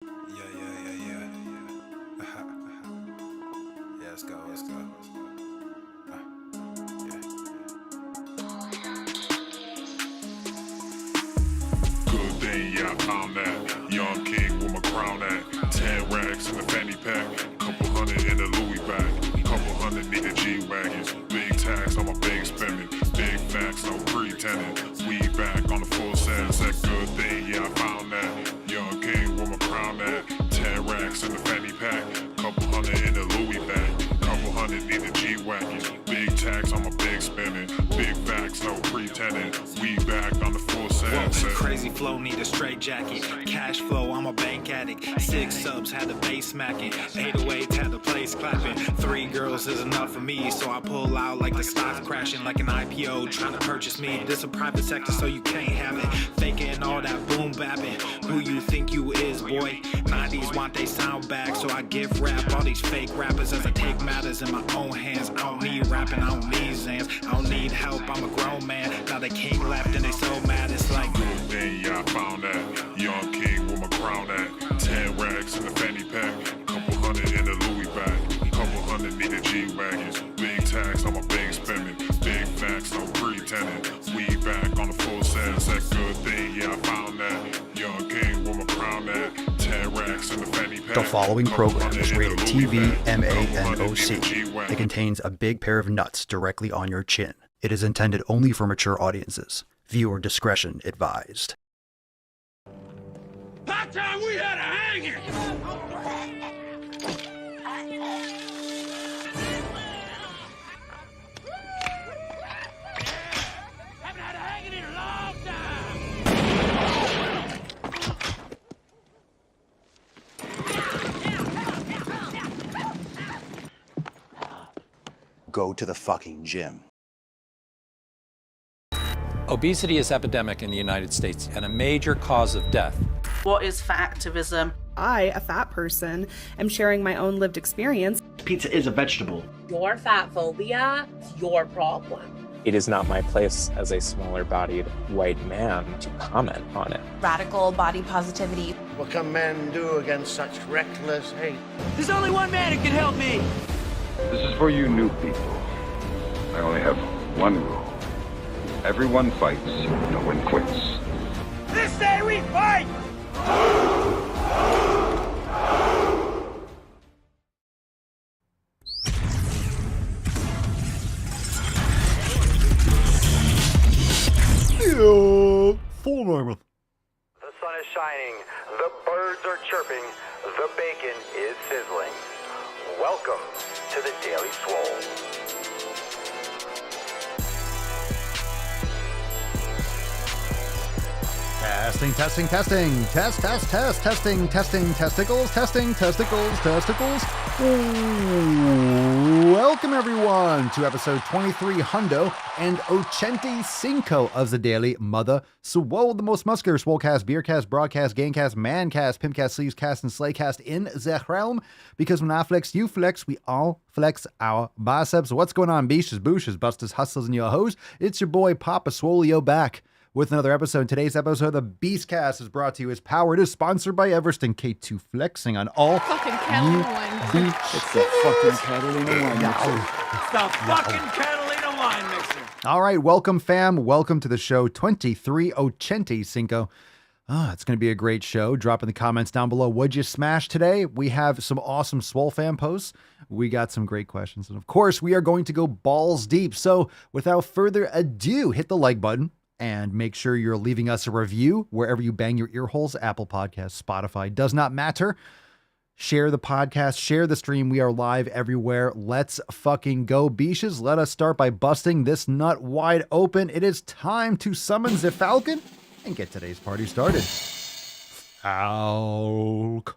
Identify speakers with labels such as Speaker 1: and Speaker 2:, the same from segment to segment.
Speaker 1: Yeah, let's go.
Speaker 2: Good thing, yeah, I found that. Young king with my crown at. 10 racks in the fanny pack. Couple hundred in the Louis bag. Couple hundred need the G-Wagons. Big tax on my big spending. Big facts, no pretending. We back on the full sense. That good thing, yeah, I found that. Young king with my crown at. 10 racks in the fanny pack. Couple hundred in the Louis bag. Couple hundred need the G-Wagons. Big tax on my big spending. Big facts, no pretending. We back on the full sense.
Speaker 3: Crazy flow, need a straight jacket. Cash flow, I'm a bank addict. 6 subs, had the bass smacking. 808s, had the place clapping. 3 girls is enough for me, so I pull out like the stock crashing. Like an IPO, trying to purchase me. This a private sector, so you can't have it. Faking all that boom bapping. Who you think you is, boy? 90s want they sound back, so I give rap all these fake rappers as I take matters in my own hands. I don't need rapping, I don't need Zans. I don't need help, I'm a grown man. Now they king left and they so mad, it's like
Speaker 2: Then yeah, I found that. Young king with my crown at. 10 racks in the fanny pack. Couple hundred in the Louis bag. Couple hundred need the G-Wagons. Big tax on my big spending. Big facts, no pretending. We back on the full sense. That good thing, yeah, I found that. Young king with my crown at. 10 racks in the fanny pack.
Speaker 4: The following program is rated TV MANOC. It contains a big pair of nuts directly on your chin. It is intended only for mature audiences. Viewer discretion advised.
Speaker 5: That time we had a hanging! Haven't had a hanging in a long time!
Speaker 6: Go to the fucking gym.
Speaker 7: Obesity is epidemic in the United States and a major cause of death.
Speaker 8: What is fat activism?
Speaker 9: I, a fat person, am sharing my own lived experience.
Speaker 10: Pizza is a vegetable.
Speaker 11: Your fat phobia is your problem.
Speaker 12: It is not my place as a smaller-bodied white man to comment on it.
Speaker 13: Radical body positivity.
Speaker 14: What can men do against such reckless hate?
Speaker 5: There's only one man who can help me.
Speaker 15: This is for you new people. I only have one rule. Everyone fights, no one quits.
Speaker 5: This day we fight!
Speaker 4: Full armor.
Speaker 16: The sun is shining, the birds are chirping, the bacon is sizzling. Welcome to the Daily Swole.
Speaker 4: Testing. Testicles. Ooh. Welcome everyone to episode 23 Hundo and Ochenti Cinco of the Daily Mother Swole, the most muscular Swolecast, Beercast, Broadcast, Gamecast, Mancast, Pimpcast, Sleevescast, and Slaycast in the realm. Because when I flex, you flex, we all flex our biceps. What's going on, beaches, booshes, busters, hustlers, and your hoes? It's your boy Papa Swolio back with another episode. Today's episode of the Beastcast is brought to you as power. It is sponsored by Everest and K2 Flexing on all
Speaker 17: fucking Catalina wine.
Speaker 10: It's the fucking Catalina wine mixer.
Speaker 5: It's the fucking Catalina wine mixer.
Speaker 4: All right, welcome fam. Welcome to the show 23 Ochenti Cinco. It's going to be a great show. Drop in the comments down below. What'd you smash today? We have some awesome Swole fan posts. We got some great questions. And of course, we are going to go balls deep. So without further ado, hit the like button. And make sure you're leaving us a review wherever you bang your ear holes. Apple Podcasts, Spotify, does not matter. Share the podcast, share the stream. We are live everywhere. Let's fucking go, beaches. Let us start by busting this nut wide open. It is time to summon the Falcon and get today's party started. Falcon.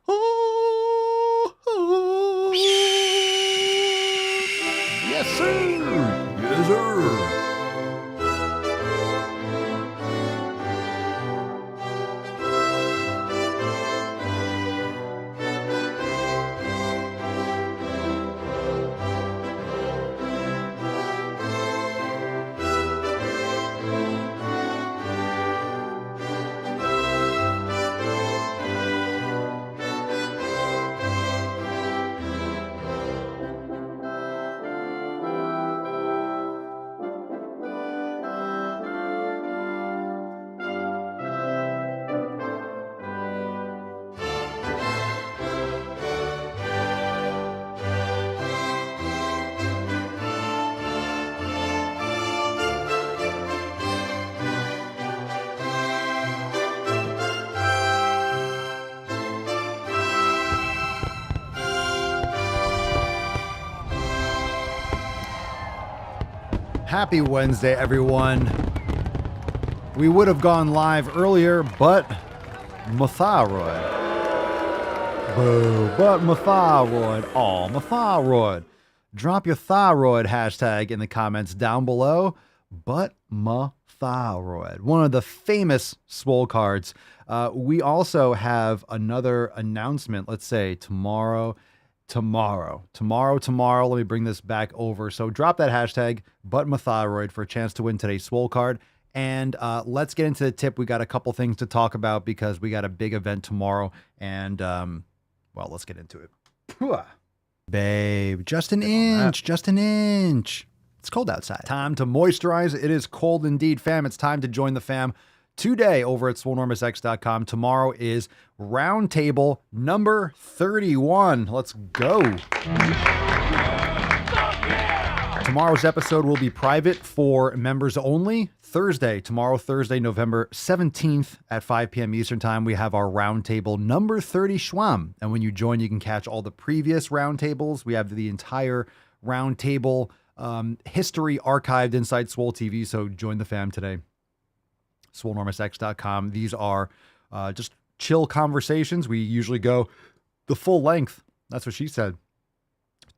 Speaker 4: Yes, sir. Yes, sir. Happy Wednesday, everyone. We would have gone live earlier, but my thyroid. Boo, but my thyroid. Oh, my thyroid. Drop your thyroid hashtag in the comments down below. But my thyroid. One of the famous Swole cards. We also have another announcement. Let's say tomorrow. Let me bring this back over. So drop that hashtag, but my thyroid, for a chance to win today's Swole card. And let's get into the tip. We got a couple things to talk about because we got a big event tomorrow. And, well, let's get into it. Babe, just an inch. It's cold outside. Time to moisturize. It is cold indeed, fam. It's time to join the fam today over at swolenormousx.com. Tomorrow is roundtable number 31. Let's go. Tomorrow's episode will be private for members only. Tomorrow, Thursday, November 17th at 5 p.m. Eastern Time, we have our roundtable number 30 Schwam. And when you join, you can catch all the previous roundtables. We have the entire roundtable history archived inside Swole TV. So join the fam today. swolenormousx.com. These are just chill conversations. We usually go the full length. That's what she said.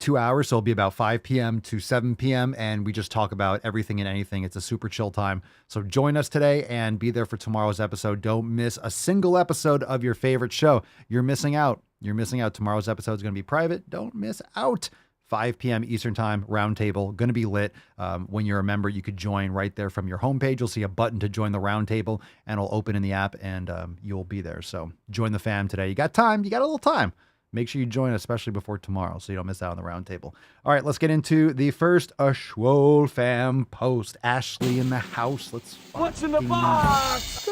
Speaker 4: 2 hours. So it'll be about 5 p.m. to 7 p.m. And we just talk about everything and anything. It's a super chill time. So join us today and be there for tomorrow's episode. Don't miss a single episode of your favorite show. You're missing out. Tomorrow's episode is going to be private. Don't miss out. 5 p.m. Eastern Time, roundtable, going to be lit. When you're a member, you could join right there from your homepage. You'll see a button to join the roundtable, and it'll open in the app, and you'll be there. So join the fam today. You got time. You got a little time. Make sure you join, especially before tomorrow, so you don't miss out on the roundtable. All right, let's get into the first Swole fam post. Ashley in the house.
Speaker 5: What's in the box?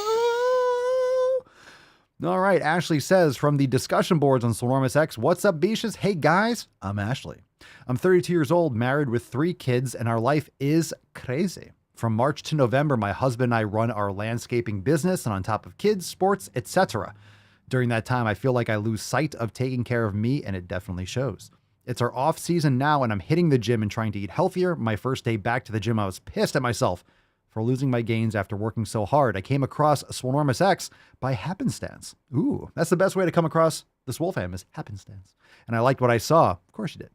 Speaker 4: All right, Ashley says from the discussion boards on Swolenormous X, what's up, Beaches? Hey, guys, I'm Ashley. I'm 32 years old, married with 3 kids, and our life is crazy. From March to November, my husband and I run our landscaping business, and on top of kids, sports, etc. During that time, I feel like I lose sight of taking care of me, and it definitely shows. It's our off season now, and I'm hitting the gym and trying to eat healthier. My first day back to the gym, I was pissed at myself for losing my gains after working so hard. I came across Swolenormous X by happenstance. Ooh, that's the best way to come across the Swole fam is happenstance. And I liked what I saw. Of course you did.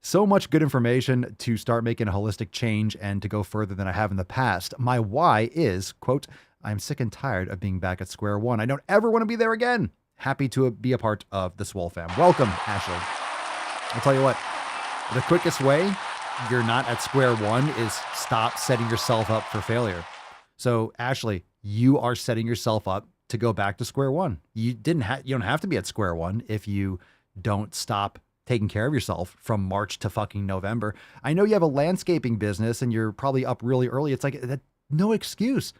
Speaker 4: So much good information to start making a holistic change and to go further than I have in the past. My why is, quote, I'm sick and tired of being back at square one. I don't ever want to be there again. Happy to be a part of the Swole fam. Welcome, Ashley. I'll tell you what, the quickest way you're not at square one is stop setting yourself up for failure. So, Ashley, you are setting yourself up to go back to square one. You don't have to be at square one if you don't stop taking care of yourself from March to fucking November. I know you have a landscaping business and you're probably up really early. It's like that, no excuse.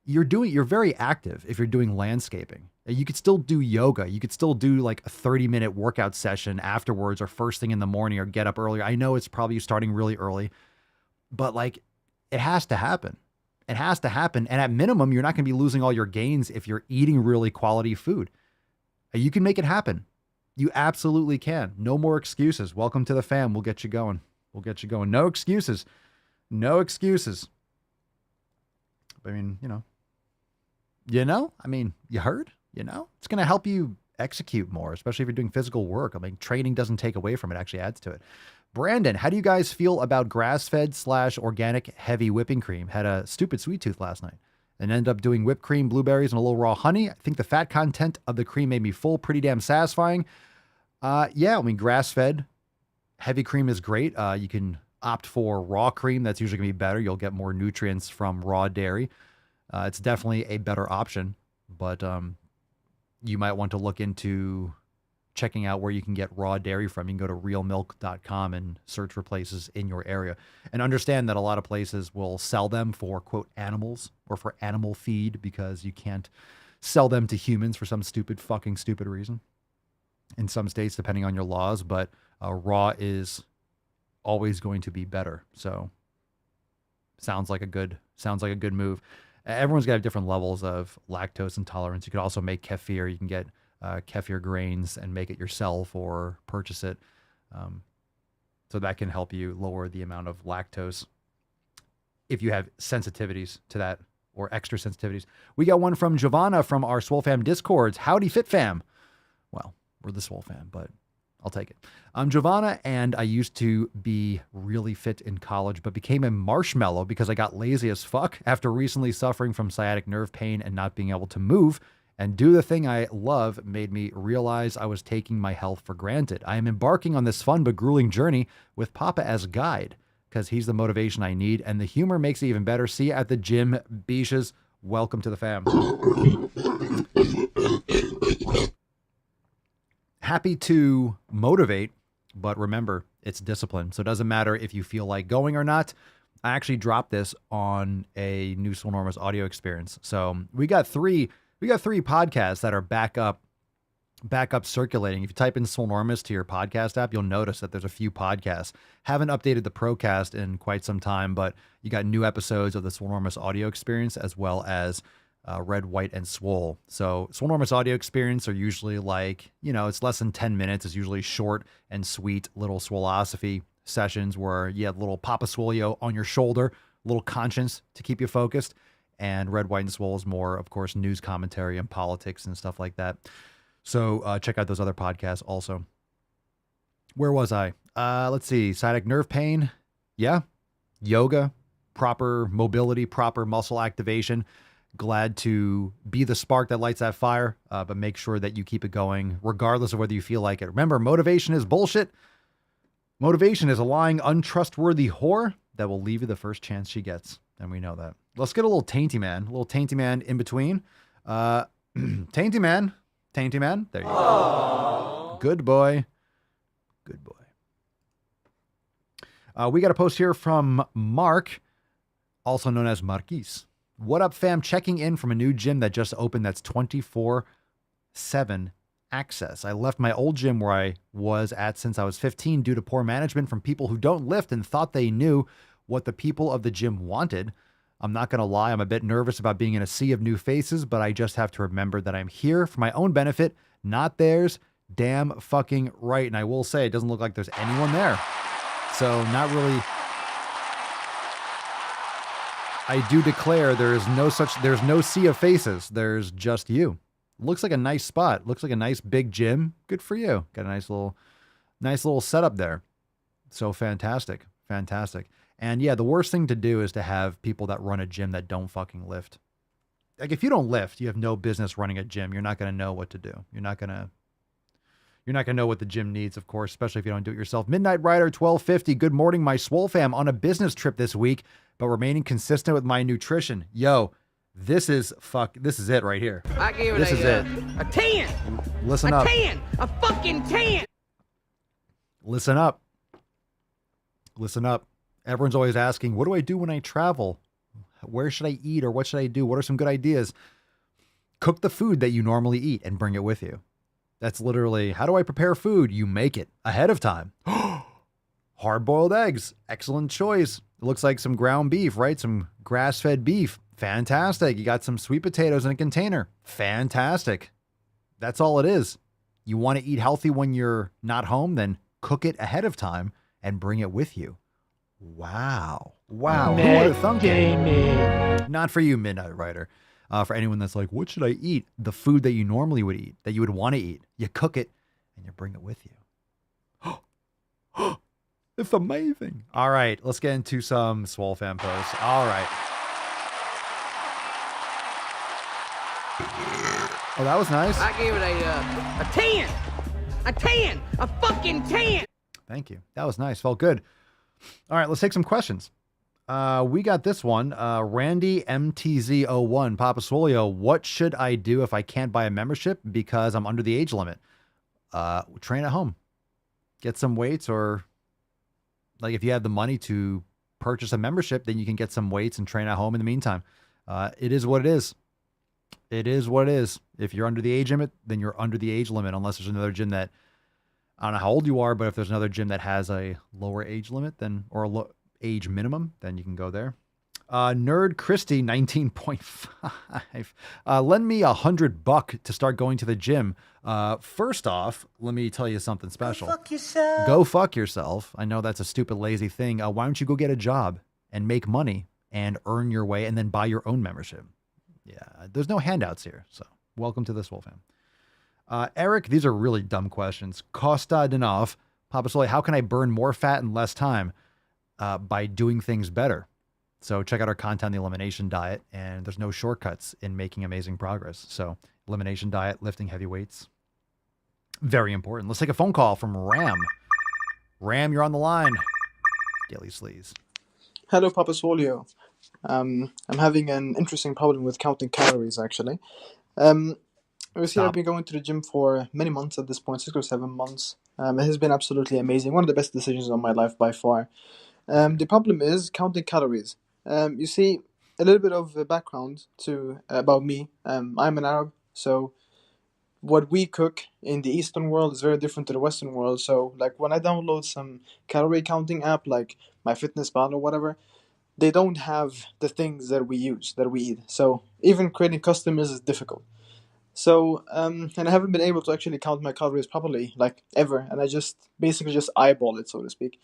Speaker 4: You're very active if you're doing landscaping. You could still do yoga. You could still do like a 30-minute workout session afterwards or first thing in the morning or get up earlier. I know it's probably starting really early, but like it has to happen. It has to happen. And at minimum, you're not going to be losing all your gains if you're eating really quality food. You can make it happen. You absolutely can. No more excuses. Welcome to the fam. We'll get you going. No excuses. No excuses. I mean, you heard, it's going to help you execute more, especially if you're doing physical work. I mean, training doesn't take away from it, actually adds to it. Brandon, how do you guys feel about grass-fed / organic heavy whipping cream? Had a stupid sweet tooth last night and ended up doing whipped cream, blueberries, and a little raw honey. I think the fat content of the cream made me full, pretty damn satisfying. Grass-fed heavy cream is great. You can opt for raw cream. That's usually going to be better. You'll get more nutrients from raw dairy. It's definitely a better option, but you might want to look into checking out where you can get raw dairy from. You can go to realmilk.com and search for places in your area and understand that a lot of places will sell them for, quote, animals or for animal feed because you can't sell them to humans for some stupid reason in some states, depending on your laws. But raw is always going to be better. So sounds like a good move. Everyone's got different levels of lactose intolerance. You could also make kefir. You can get kefir grains and make it yourself or purchase it. So that can help you lower the amount of lactose if you have sensitivities to that or extra sensitivities. We got one from Giovanna from our Swole Fam Discords. Howdy, Fit Fam. Well, we're the Swole Fam, but I'll take it. I'm Giovanna, and I used to be really fit in college, but became a marshmallow because I got lazy as fuck after recently suffering from sciatic nerve pain and not being able to move and do the thing I love made me realize I was taking my health for granted. I am embarking on this fun but grueling journey with Papa as guide because he's the motivation I need, and the humor makes it even better. See you at the gym, Beaches. Welcome to the fam. Happy to motivate, but remember, it's discipline. So it doesn't matter if you feel like going or not. I actually dropped this on a new Swolenormous audio experience. So we got three podcasts that are back up circulating. If you type in Swolenormous to your podcast app, you'll notice that there's a few podcasts. Haven't updated the Procast in quite some time, but you got new episodes of the Swolenormous audio experience as well as Red, White, and Swole. So Swolenormous audio experience are usually like, it's less than 10 minutes. It's usually short and sweet little Swolosophy sessions where you have little Papa Swolio on your shoulder, little conscience to keep you focused. And Red, White, and Swole is more, of course, news commentary and politics and stuff like that. So check out those other podcasts also. Where was I? Let's see. Sciatic nerve pain. Yeah. Yoga, proper mobility, proper muscle activation. Glad to be the spark that lights that fire, but make sure that you keep it going regardless of whether you feel like it. Remember, motivation is bullshit. Motivation is a lying, untrustworthy whore that will leave you the first chance she gets. And we know that. Let's get a little tainty man in between. Tainty man. There you go. Good boy. We got a post here from Mark, also known as Marquise. What up, fam? Checking in from a new gym that just opened that's 24/7 access. I left my old gym where I was at since I was 15 due to poor management from people who don't lift and thought they knew what the people of the gym wanted. I'm not going to lie, I'm a bit nervous about being in a sea of new faces, but I just have to remember that I'm here for my own benefit, not theirs. Damn fucking right. And I will say, it doesn't look like there's anyone there. So not really. I do declare there's no sea of faces. There's just you. Looks like a nice spot. Looks like a nice big gym. Good for you. Got a nice little setup there. So fantastic. And yeah, the worst thing to do is to have people that run a gym that don't fucking lift. Like if you don't lift, you have no business running a gym. You're not going to know what to do. You're not going to know what the gym needs, of course, especially if you don't do it yourself. Midnight Rider 1250. Good morning, my Swole fam, on a business trip this week, but remaining consistent with my nutrition. Yo, this is it right here.
Speaker 14: I gave it a 10.
Speaker 4: Listen up.
Speaker 14: 10. A fucking 10.
Speaker 4: Listen up. Everyone's always asking, what do I do when I travel? Where should I eat or what should I do? What are some good ideas? Cook the food that you normally eat and bring it with you. That's literally, how do I prepare food? You make it ahead of time. Hard-boiled eggs. Excellent choice. It looks like some ground beef, right? Some grass-fed beef. Fantastic. You got some sweet potatoes in a container. Fantastic. That's all it is. You want to eat healthy when you're not home? Then cook it ahead of time and bring it with you. Wow. Who would have thunk it? Not for you, Midnight Rider. For anyone that's like, what should I eat? The food that you normally would eat, that you would want to eat. You cook it and you bring it with you. It's amazing. All right, let's get into some Swole fam posts. All right. Oh, that was nice.
Speaker 14: I gave it a 10. A 10. A fucking 10.
Speaker 4: Thank you. That was nice. Felt good. All right, let's take some questions. We got this one. Randy MTZ01, Papa Swolio. What should I do if I can't buy a membership because I'm under the age limit? Train at home. Get some weights, or like if you have the money to purchase a membership, then you can get some weights and train at home in the meantime. It is what it is. It is what it is. If you're under the age limit, then you're under the age limit, unless there's another gym that, I don't know how old you are, but if there's another gym that has a lower age limit then, or a age minimum, then you can go there. Nerd Christie 19.5. Lend me $100 to start going to the gym. First off, let me tell you something special. Go fuck yourself. I know that's a stupid, lazy thing. Why don't you go get a job and make money and earn your way and then buy your own membership. Yeah, there's no handouts here. So welcome to the Swole fam. Eric, these are really dumb questions. Costa Dinov, Papa Swole, how can I burn more fat in less time? By doing things better. So check out our content on the elimination diet, and there's no shortcuts in making amazing progress. So elimination diet, lifting heavy weights, very important. Let's take a phone call from Ram. Ram, you're on the line. Daily Sleaze.
Speaker 18: Hello, Papa Swole. I'm having an interesting problem with counting calories, actually. Obviously, I've been going to the gym for many months at this point, 6 or 7 months. It has been absolutely amazing. One of the best decisions of my life by far. The problem is counting calories. You see, a little bit of background about me. I'm an Arab, so what we cook in the Eastern world is very different to the Western world. So, like, when I download some calorie counting app, like MyFitnessPal or whatever, they don't have the things that we use, that we eat. So, even creating custom meals is difficult. So, and I haven't been able to actually count my calories properly, like, ever. And I basically just eyeball it, so to speak.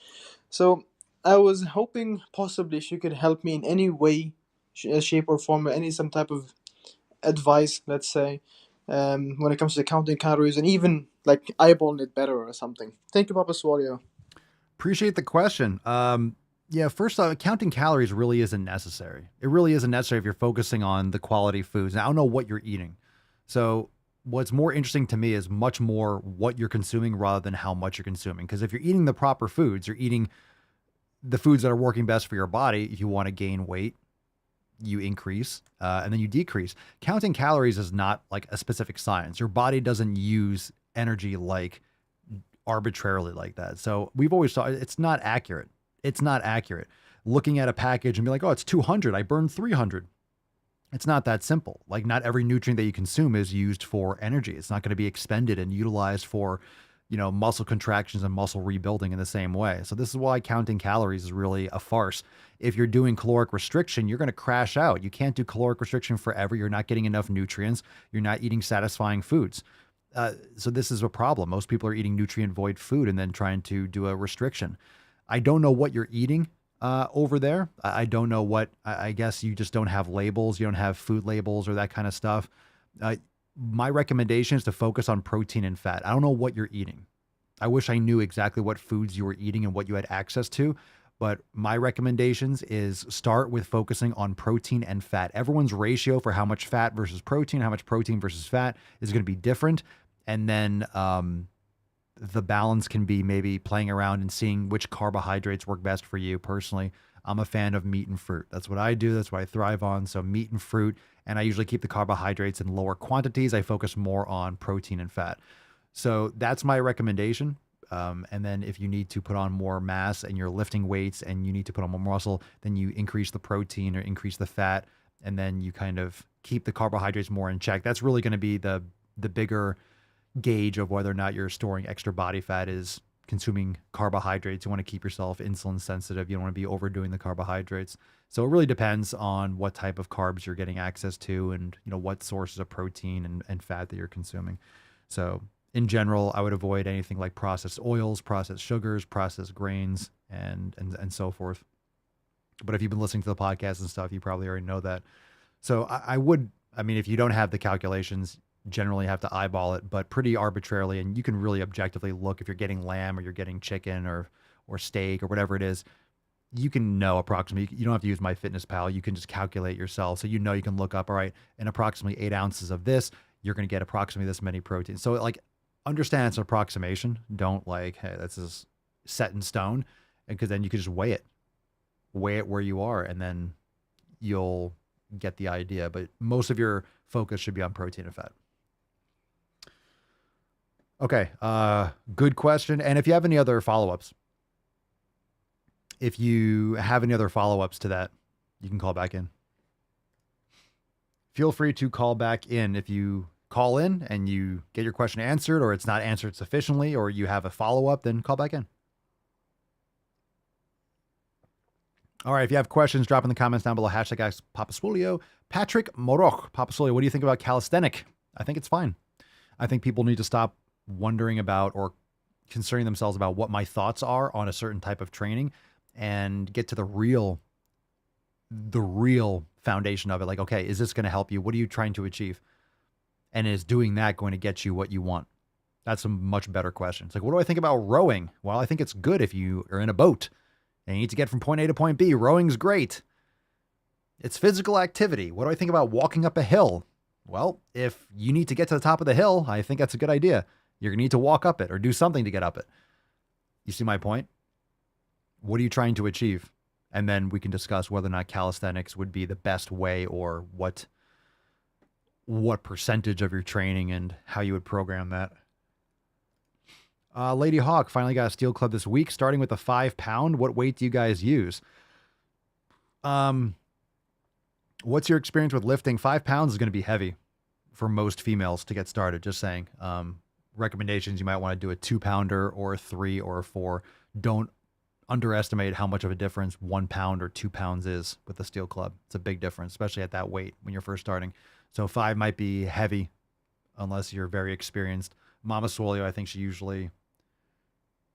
Speaker 18: So, I was hoping possibly she could help me in any way, shape or form, some type of advice, let's say, when it comes to counting calories and even like eyeballing it better or something. Thank you, Papa Swole.
Speaker 4: Appreciate the question. Yeah, first off, counting calories really isn't necessary. It really isn't necessary if you're focusing on the quality foods. Now, I don't know what you're eating. So what's more interesting to me is much more what you're consuming rather than how much you're consuming. Because if you're eating the proper foods, you're eating the foods that are working best for your body. If you want to gain weight, you increase and then you decrease. Counting calories is not like a specific science. Your body doesn't use energy like arbitrarily like that. So we've always thought it's not accurate. It's not accurate. Looking at a package and be like, oh, it's 200. I burned 300. It's not that simple. Like, not every nutrient that you consume is used for energy. It's not going to be expended and utilized for, muscle contractions and muscle rebuilding in the same way. So this is why counting calories is really a farce. If you're doing caloric restriction, you're going to crash out. You can't do caloric restriction forever. You're not getting enough nutrients. You're not eating satisfying foods. So this is a problem. Most people are eating nutrient void food and then trying to do a restriction. I don't know what you're eating over there. I don't know what, I guess you just don't have labels. You don't have food labels or that kind of stuff. My recommendation is to focus on protein and fat. I don't know what you're eating. I wish I knew exactly what foods you were eating and what you had access to, but my recommendations is start with focusing on protein and fat. Everyone's ratio for how much fat versus protein, how much protein versus fat is going to be different. And then the balance can be maybe playing around and seeing which carbohydrates work best for you. Personally, I'm a fan of meat and fruit. That's what I do. That's what I thrive on. So meat and fruit. And I usually keep the carbohydrates in lower quantities. I focus more on protein and fat. So that's my recommendation. And then if you need to put on more mass and you're lifting weights and you need to put on more muscle, then you increase the protein or increase the fat. And then you kind of keep the carbohydrates more in check. That's really going to be the bigger gauge of whether or not you're storing extra body fat is consuming carbohydrates. You want to keep yourself insulin sensitive. You don't want to be overdoing the carbohydrates. So it really depends on what type of carbs you're getting access to and, what sources of protein and fat that you're consuming. So in general, I would avoid anything like processed oils, processed sugars, processed grains, and so forth. But if you've been listening to the podcast and stuff, you probably already know that. So if you don't have the calculations, generally have to eyeball it, but pretty arbitrarily, and you can really objectively look if you're getting lamb or you're getting chicken or steak or whatever it is. You can know approximately. You don't have to use MyFitnessPal. You can just calculate yourself. So you can look up, all right, in approximately 8 ounces of this, you're going to get approximately this many proteins. So understand it's an approximation. Don't hey, this is set in stone, because then you can just weigh it where you are, and then you'll get the idea. But most of your focus should be on protein and fat. Okay, good question. And if you have any other follow-ups, to that, you can call back in. Feel free to call back in. If you call in and you get your question answered, or it's not answered sufficiently, or you have a follow-up, then call back in. All right, if you have questions, drop in the comments down below. # Papa Swole. Patrick Moroch. Papa Swole, what do you think about calisthenic? I think it's fine. I think people need to stop wondering about or concerning themselves about what my thoughts are on a certain type of training and get to the real the real foundation of it. Like, okay, is this going to help you? What are you trying to achieve? And is doing that going to get you what you want? That's a much better question. It's like, what do I think about rowing? Well, I think it's good if you are in a boat and you need to get from point A to point B. Rowing's great. It's physical activity. What do I think about walking up a hill? Well, if you need to get to the top of the hill, I think that's a good idea. You're going to need to walk up it or do something to get up it. You see my point? What are you trying to achieve? And then we can discuss whether or not calisthenics would be the best way, or what percentage of your training and how you would program that. Lady Hawk finally got a steel club this week, starting with a 5 pound. What weight do you guys use? What's your experience with lifting? 5 pounds is going to be heavy for most females to get started. Just saying. Recommendations, you might want to do a 2 pounder or a 3 or a 4. Don't underestimate how much of a difference 1 pound or 2 pounds is with the steel club. It's a big difference, especially at that weight when you're first starting. So 5 might be heavy unless you're very experienced. Mama Swole, I think she usually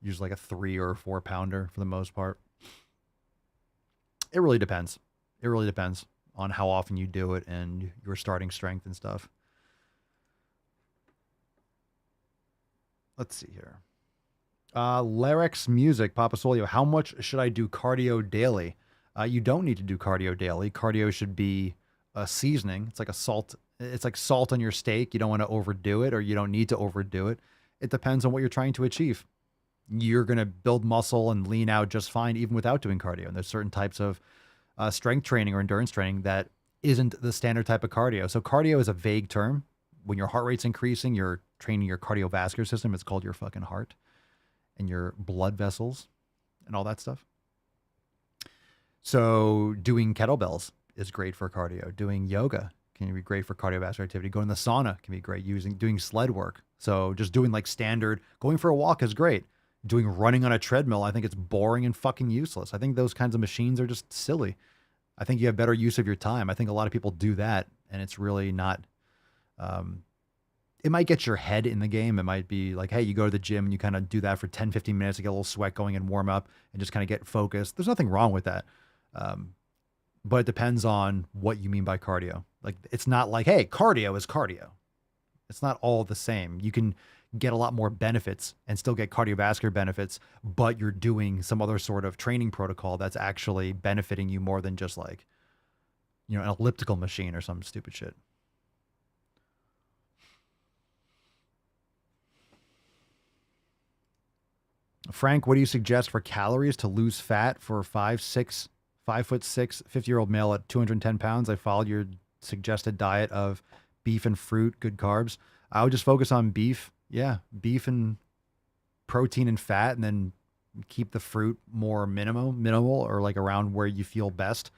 Speaker 4: use like a 3 or a 4 pounder for the most part. It really depends. It really depends on how often you do it and your starting strength and stuff. Let's see here. Lyrics Music, Papa Solio, how much should I do cardio daily? You don't need to do cardio daily. Cardio should be a seasoning. It's like a salt. It's like salt on your steak. You don't want to overdo it, or you don't need to overdo it. It depends on what you're trying to achieve. You're going to build muscle and lean out just fine, even without doing cardio. And there's certain types of strength training or endurance training that isn't the standard type of cardio. So cardio is a vague term. When your heart rate's increasing, you're training your cardiovascular system. It's called your fucking heart and your blood vessels and all that stuff. So doing kettlebells is great for cardio. Doing yoga can be great for cardiovascular activity. Going to the sauna can be great. Doing sled work. So just doing like standard, going for a walk is great. Doing running on a treadmill, I think it's boring and fucking useless. I think those kinds of machines are just silly. I think you have better use of your time. I think a lot of people do that, and it's really not. It might get your head in the game. It might be like, hey, you go to the gym and you kind of do that for 10, 15 minutes to get a little sweat going and warm up and just kind of get focused. There's nothing wrong with that. But it depends on what you mean by cardio. Like, it's not like, hey, cardio is cardio. It's not all the same. You can get a lot more benefits and still get cardiovascular benefits, but you're doing some other sort of training protocol that's actually benefiting you more than just like, an elliptical machine or some stupid shit. Frank, what do you suggest for calories to lose fat for a 5'6", 50-year-old male at 210 pounds? I followed your suggested diet of beef and fruit, good carbs. I would just focus on beef. Yeah, beef and protein and fat, and then keep the fruit more minimal, or like around where you feel best.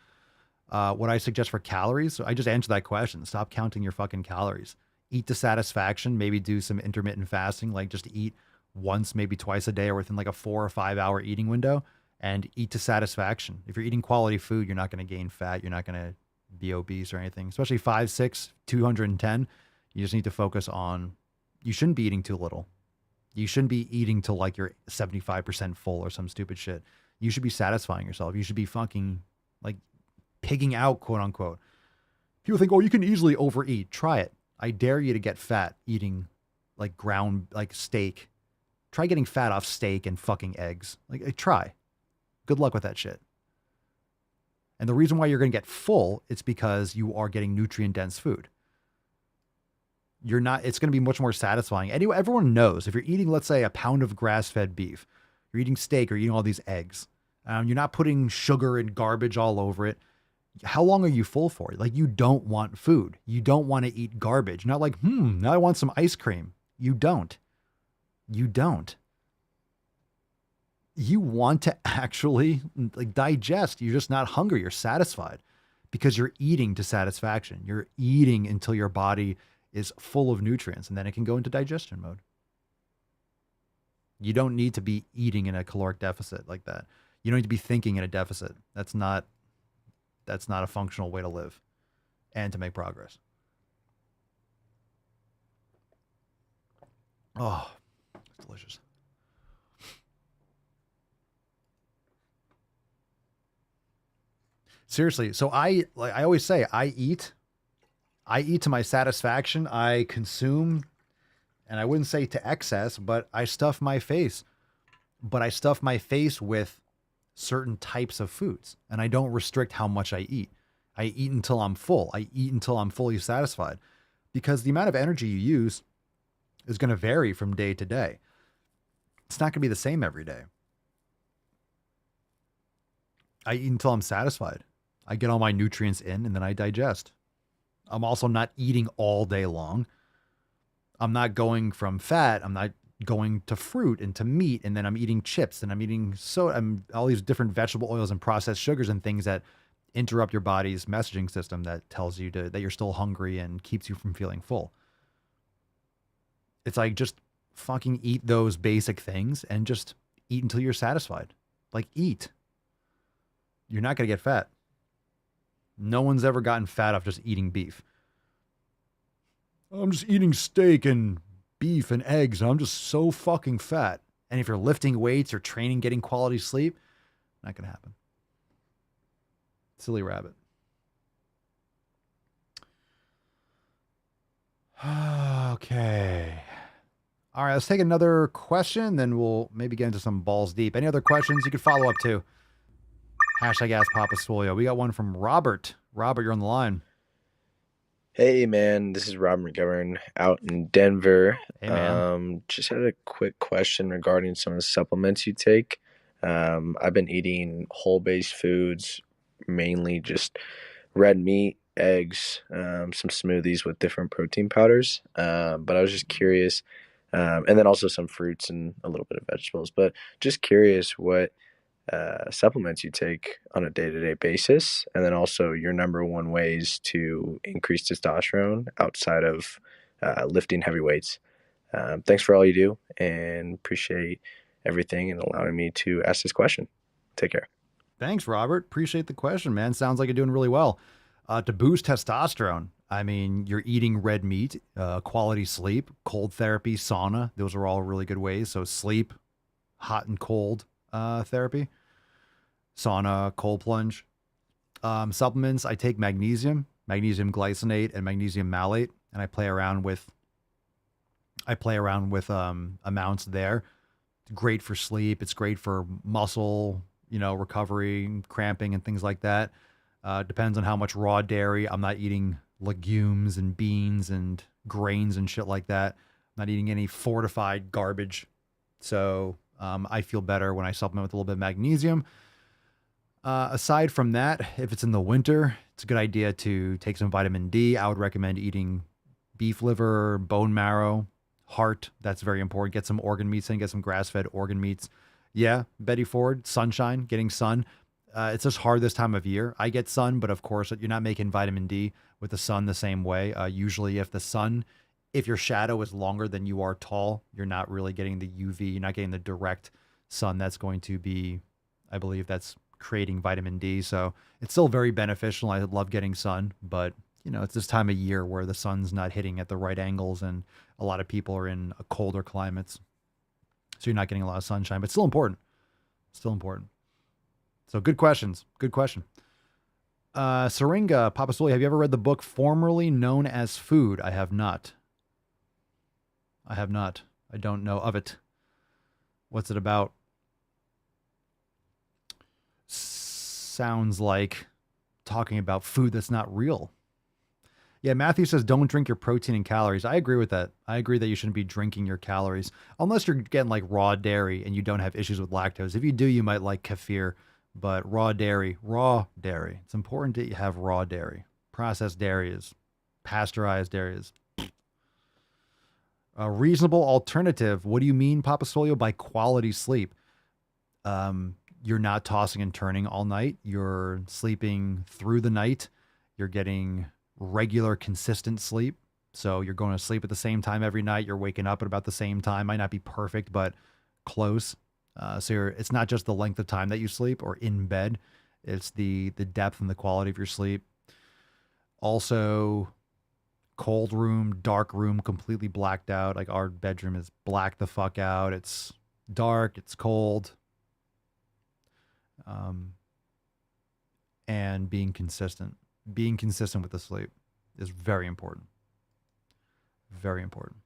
Speaker 4: What I suggest for calories, I just answered that question. Stop counting your fucking calories. Eat to satisfaction. Maybe do some intermittent fasting, like just eat once, maybe twice a day, or within like a 4 or 5 hour eating window, and eat to satisfaction. If you're eating quality food, you're not going to gain fat. You're not going to be obese or anything, especially 5'6", 210. You just need to focus on, you shouldn't be eating too little. You shouldn't be eating till like you're 75% full or some stupid shit. You should be satisfying yourself. You should be fucking like pigging out, quote unquote. People think, oh, you can easily overeat. Try it. I dare you to get fat eating like ground, like steak. Try getting fat off steak and fucking eggs. Like, try. Good luck with that shit. And the reason why you're going to get full, it's because you are getting nutrient-dense food. You're not, it's going to be much more satisfying. Anyway, everyone knows if you're eating, let's say, a pound of grass-fed beef, you're eating steak or eating all these eggs, you're not putting sugar and garbage all over it. How long are you full for? Like, you don't want food. You don't want to eat garbage. Not like, now I want some ice cream. You don't. You don't. You want to actually like digest. You're just not hungry. You're satisfied because you're eating to satisfaction. You're eating until your body is full of nutrients, and then it can go into digestion mode. You don't need to be eating in a caloric deficit like that. You don't need to be thinking in a deficit. That's not a functional way to live and to make progress. Oh, it's delicious. Seriously. So I always say, I eat to my satisfaction. I consume, and I wouldn't say to excess, but I stuff my face. But I stuff my face with certain types of foods, and I don't restrict how much I eat. I eat until I'm full. I eat until I'm fully satisfied, because the amount of energy you use is going to vary from day to day. It's not going to be the same every day. I eat until I'm satisfied. I get all my nutrients in, and then I digest. I'm also not eating all day long. I'm not going from fat. I'm not going to fruit and to meat, and then I'm eating chips, and I'm eating all these different vegetable oils and processed sugars and things that interrupt your body's messaging system that tells you that you're still hungry and keeps you from feeling full. It's like, just fucking eat those basic things and just eat until you're satisfied. Like, eat. You're not going to get fat. No one's ever gotten fat off just eating beef. I'm just eating steak and beef and eggs, and I'm just so fucking fat. And if you're lifting weights or training, getting quality sleep, not going to happen. Silly rabbit. Okay. All right, let's take another question, then we'll maybe get into some balls deep. Any other questions you could follow up to? Hashtag Ask Papa Swole. We got one from Robert. Robert, you're on the line.
Speaker 19: Hey, man, this is Rob McGovern out in Denver.
Speaker 4: Hey, man.
Speaker 19: Just had a quick question regarding some of the supplements you take. I've been eating whole-based foods, mainly just red meat, eggs, some smoothies with different protein powders. But I was just curious, and then also some fruits and a little bit of vegetables. But just curious what supplements you take on a day-to-day basis, and then also your number one ways to increase testosterone outside of lifting heavy weights. Thanks for all you do, and appreciate everything and allowing me to ask this question. Take care.
Speaker 4: Thanks, Robert. Appreciate the question, man. Sounds like you're doing really well. To boost testosterone, I mean, you're eating red meat, quality sleep, cold therapy, sauna. Those are all really good ways. So sleep, hot and cold therapy, sauna, cold plunge. Supplements, I take magnesium glycinate, and magnesium malate, and I play around with amounts there. It's great for sleep. It's great for muscle, recovery, cramping, and things like that. Depends on how much raw dairy. I'm not eating legumes and beans and grains and shit like that. I'm not eating any fortified garbage. So I feel better when I supplement with a little bit of magnesium. Aside from that, if it's in the winter, it's a good idea to take some vitamin D. I would recommend eating beef liver, bone marrow, heart. That's very important. Get some organ meats in, get some grass-fed organ meats. Yeah, Betty Ford, sunshine, getting sun. It's just hard this time of year. I get sun, but of course, you're not making vitamin D with the sun the same way. Usually if your shadow is longer than you are tall, you're not really getting the UV. You're not getting the direct sun that's going to be, I believe that's creating vitamin D. So it's still very beneficial. I love getting sun, but it's this time of year where the sun's not hitting at the right angles, and a lot of people are in colder climates. So you're not getting a lot of sunshine, but still important. Still important. So good questions. Good question. Syringa, Papa Swole, have you ever read the book formerly known as Food? I have not. I don't know of it. What's it about? Sounds like talking about food that's not real. Yeah, Matthew says don't drink your protein and calories. I agree with that. I agree that you shouldn't be drinking your calories unless you're getting like raw dairy and you don't have issues with lactose. If you do, you might like kefir, but raw dairy. It's important that you have raw dairy. Processed dairy is pasteurized dairy is a reasonable alternative. What do you mean, Papa Swole, by quality sleep? You're not tossing and turning all night. You're sleeping through the night. You're getting regular, consistent sleep. So you're going to sleep at the same time every night. You're waking up at about the same time. Might not be perfect, but close. So it's not just the length of time that you sleep or in bed. It's the depth and the quality of your sleep. Also, cold room, dark room, completely blacked out. Like our bedroom is blacked the fuck out. It's dark. It's cold. and being consistent. Being consistent with the sleep is very important. Very important.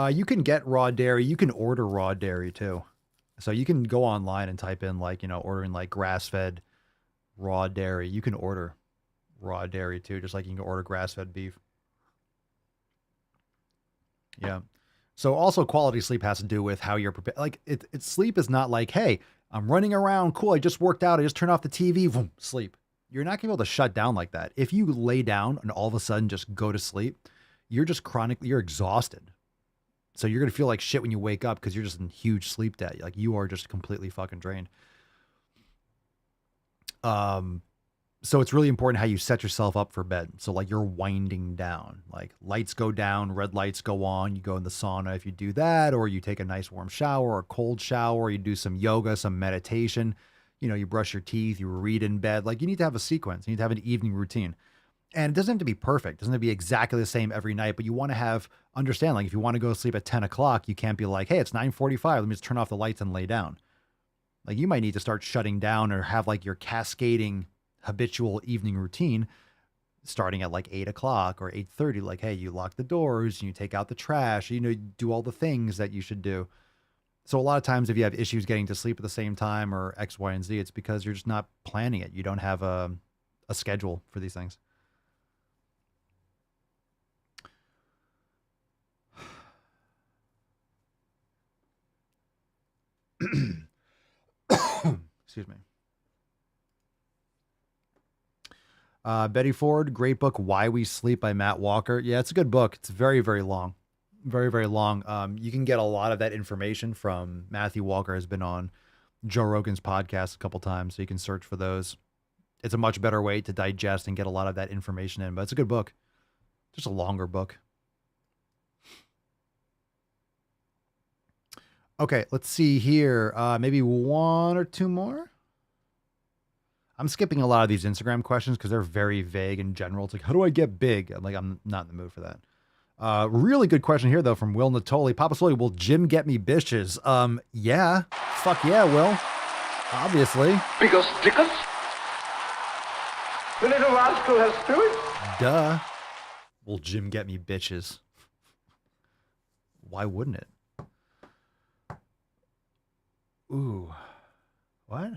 Speaker 4: You can get raw dairy. You can order raw dairy too. So you can go online and type in like, ordering like grass-fed raw dairy. You can order raw dairy too, just like you can order grass-fed beef. Yeah. So also quality sleep has to do with how you're prepared. Like sleep is not like, hey, I'm running around. Cool. I just worked out. I just turned off the TV. Boom, sleep. You're not going to be able to shut down like that. If you lay down and all of a sudden just go to sleep, you're just you're exhausted. So you're going to feel like shit when you wake up because you're just in huge sleep debt. Like you are just completely fucking drained. So it's really important how you set yourself up for bed. So like you're winding down, like lights go down, red lights go on, you go in the sauna if you do that, or you take a nice warm shower or a cold shower, you do some yoga, some meditation, you brush your teeth, you read in bed. Like you need to have a sequence. You need to have an evening routine. And it doesn't have to be perfect. It doesn't have to be exactly the same every night, but you want to understand, like if you want to go to sleep at 10 o'clock, you can't be like, hey, it's 9:45. Let me just turn off the lights and lay down. Like you might need to start shutting down or have like your cascading habitual evening routine starting at like 8 o'clock or 8:30. Like, hey, you lock the doors and you take out the trash, you do all the things that you should do. So a lot of times if you have issues getting to sleep at the same time or X, Y, and Z, it's because you're just not planning it. You don't have a schedule for these things. Excuse me. Betty Ford, great book, Why We Sleep by Matt Walker. Yeah, it's a good book. It's very, very long. Very, very long. You can get a lot of that information from Matthew Walker has been on Joe Rogan's podcast a couple times, so you can search for those. It's a much better way to digest and get a lot of that information in, but it's a good book. Just a longer book. Okay, let's see here. Maybe one or two more. I'm skipping a lot of these Instagram questions because they're very vague in general. It's like, how do I get big? I'm not in the mood for that. Really good question here, though, from Will Natoli. Papa Swole, will Jim get me bitches? Yeah. Fuck yeah, Will. Obviously.
Speaker 5: Because Dickens? The little rascal has spirit?
Speaker 4: Duh. Will Jim get me bitches? Why wouldn't it? Ooh. What?